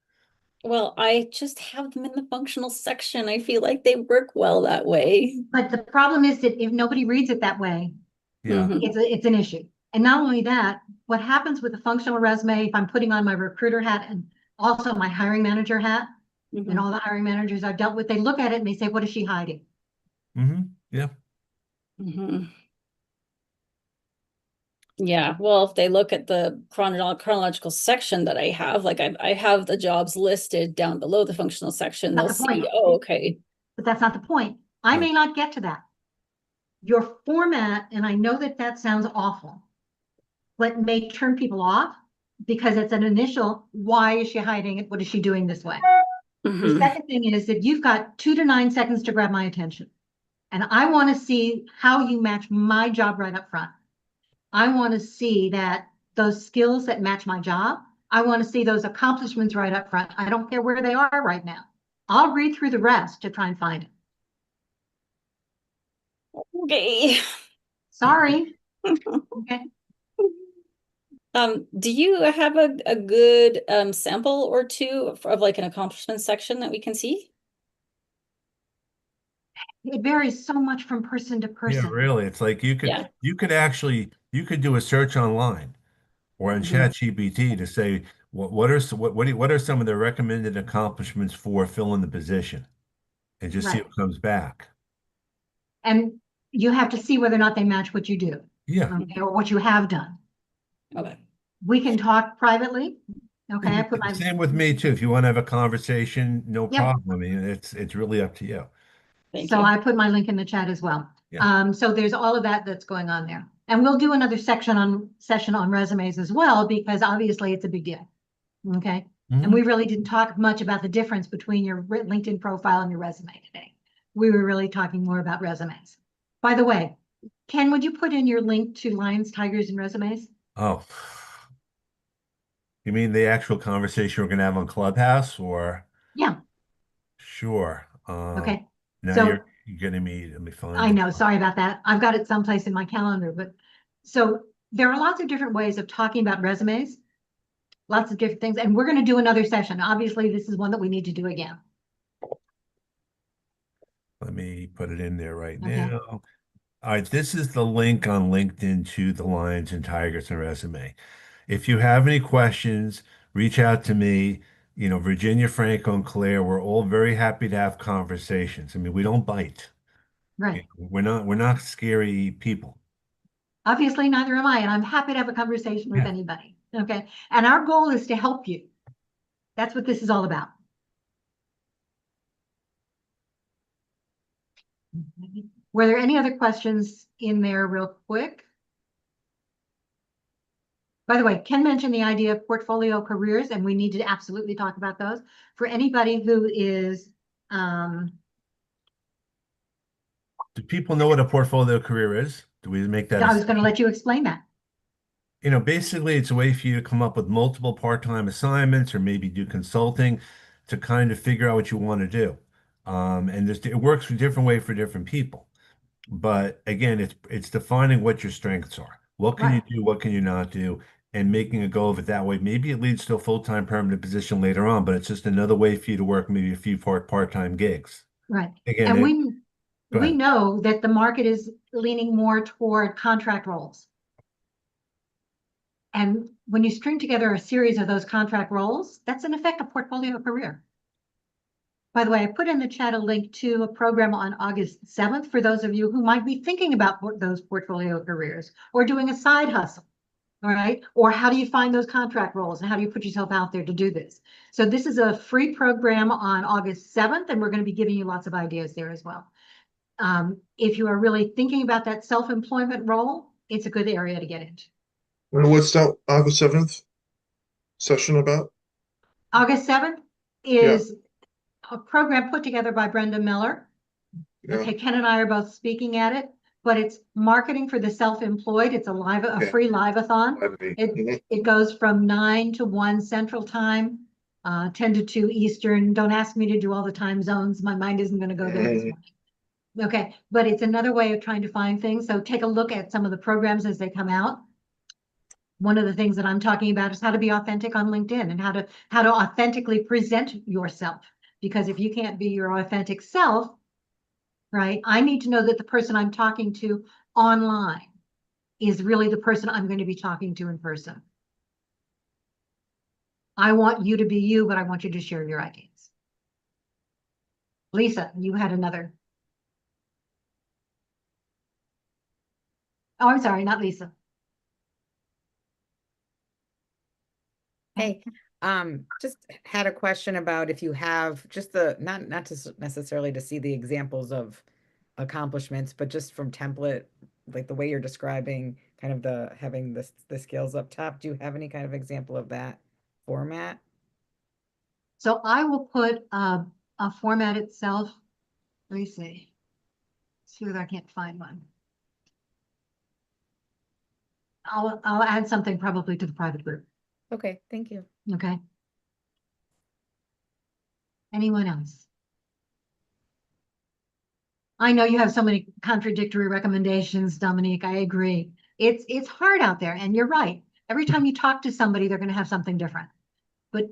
Well, I just have them in the functional section. I feel like they work well that way. But the problem is that if nobody reads it that way, Yeah. Mhm. it's an issue. And not only that, what happens with a functional resume, if I'm putting on my recruiter hat and also my hiring manager hat, and Mhm. all the hiring managers I've dealt with, they look at it and they say, what is she hiding? Yeah. Mhm. Yeah, well, if they look at the chronological section that I have, like I have the jobs listed down below the functional section, they'll That's the see, point. oh, okay. But that's not the point. I may not get to that. Your format, and I know that that sounds awful, but may turn people off because it's an initial, why is she hiding it? What is she doing this way? The Mhm. second thing is that you've got 2 to 9 seconds to grab my attention. And I want to see how you match my job right up front. I want to see that those skills that match my job. I want to see those accomplishments right up front. I don't care where they are right now. I'll read through the rest to try and find it. Okay. Sorry. Okay. Do you have a good sample or two of like an accomplishment section that we can see? It varies so much from person to Yeah, person. really. It's like you Yeah. could do a search online or in Mhm. ChatGPT to say what are some of the recommended accomplishments for filling the position, and just see Right. what comes back. And you have to see whether or not they match what you do, Yeah. okay, or what you have done. Okay. We can talk privately. Okay, I put my Same with me too. If you want to have a conversation, no Yep. problem. I mean, it's really up to you. Thank So you. I put my link in the chat as well. Yeah. So there's all of that that's going on there. And we'll do another session on resumes as well, because obviously it's a big deal. Okay. And we really didn't talk much about the difference between your LinkedIn profile and your resume today. We were really talking more about resumes. By the way, Ken, would you put in your link to Lions, Tigers, and Resumes? Oh, you mean the actual conversation we're going to have on Clubhouse, or? Yeah. Sure. Okay. Now So you're getting me. Let me find I it. know, sorry about that. I've got it someplace in my calendar, but so there are lots of different ways of talking about resumes, lots of different things, and we're going to do another session. Obviously, this is one that we need to do again. Let me put it in there right Okay. now. All right, this is the link on LinkedIn to the Lions and Tigers and Resume. If you have any questions, reach out to me. You know, Virginia, Franco, and Claire, we're all very happy to have conversations. I mean, we don't bite. Right. We're not scary people. Obviously, neither am I, and I'm happy to have a conversation with Yeah. anybody. Okay. And our goal is to help you. That's what this is all about. Were there any other questions in there real quick? By the way, Ken mentioned the idea of portfolio careers, and we need to absolutely talk about those. For anybody who is, Do people know what a portfolio career is? Do we make that? I was going to let you explain that. Basically it's a way for you to come up with multiple part-time assignments or maybe do consulting to kind of figure out what you want to do. And it works a different way for different people. But again, it's defining what your strengths are. What can you do? What can you not do? And making a go of it that way. Maybe it leads to a full-time permanent position later on, but it's just another way for you to work maybe a few part-time gigs. Right. Again, And go we ahead. know that the market is leaning more toward contract roles. And when you string together a series of those contract roles, that's in effect a portfolio career. By the way, I put in the chat a link to a program on August 7th for those of you who might be thinking about those portfolio careers or doing a side hustle, all right? Or how do you find those contract roles and how do you put yourself out there to do this? So this is a free program on August 7th, and we're going to be giving you lots of ideas there as well. If you are really thinking about that self-employment role, it's a good area to get into. And what's that August 7th session about? August 7th is a program put together by Brenda Miller. Yeah. Okay, Ken and I are both speaking at it, but it's marketing for the self-employed. It's a free live-a-thon. It goes from 9 to 1 Central Time, 10 to 2 Eastern. Don't ask me to do all the time zones. My mind isn't going to go there this morning. Okay, but it's another way of trying to find things. So take a look at some of the programs as they come out. One of the things that I'm talking about is how to be authentic on LinkedIn and how to authentically present yourself. Because if you can't be your authentic self, right, I need to know that the person I'm talking to online is really the person I'm going to be talking to in person. I want you to be you, but I want you to share your ideas. Lisa, you had another. Oh, I'm sorry, not Lisa. Hey, just had a question about if you have just not necessarily to see the examples of accomplishments, but just from template, like the way you're describing kind of having the skills up top. Do you have any kind of example of that format? So I will put a format itself. Let me see. See whether I can't find one. I'll add something probably to the private group. Okay, thank you. Okay. Anyone else? I know you have so many contradictory recommendations, Dominique. I agree. It's hard out there, and you're right. Every time you talk to somebody, they're going to have something different. But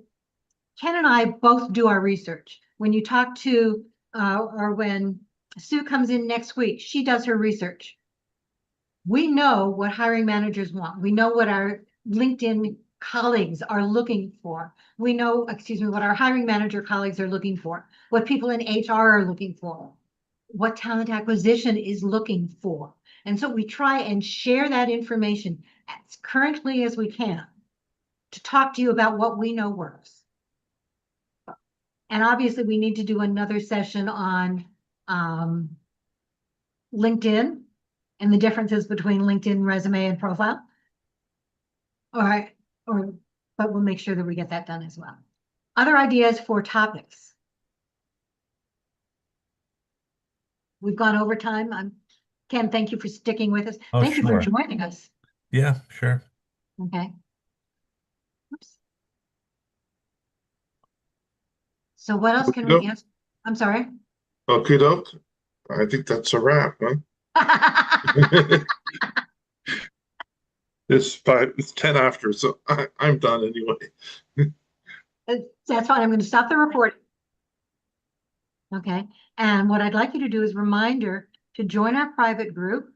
Ken and I both do our research. When you talk to, or when Sue comes in next week, she does her research. We know what hiring managers want. We know what our LinkedIn colleagues are looking for. We know, what our hiring manager colleagues are looking for, what people in HR are looking for, what talent acquisition is looking for. And so we try and share that information as currently as we can to talk to you about what we know works. And obviously we need to do another session on LinkedIn and the differences between LinkedIn resume and profile. All right, but we'll make sure that we get that done as well. Other ideas for topics? We've gone over time. Ken, thank you for sticking with us. Oh, Thank you for sure. joining us. Yeah, sure. Okay. Oops. So what else can we answer? I'm sorry. Okie doke. I think that's a wrap, huh? It's 10 after, so I'm done anyway. That's fine. I'm going to stop the recording. Okay. And what I'd like you to do is reminder to join our private group.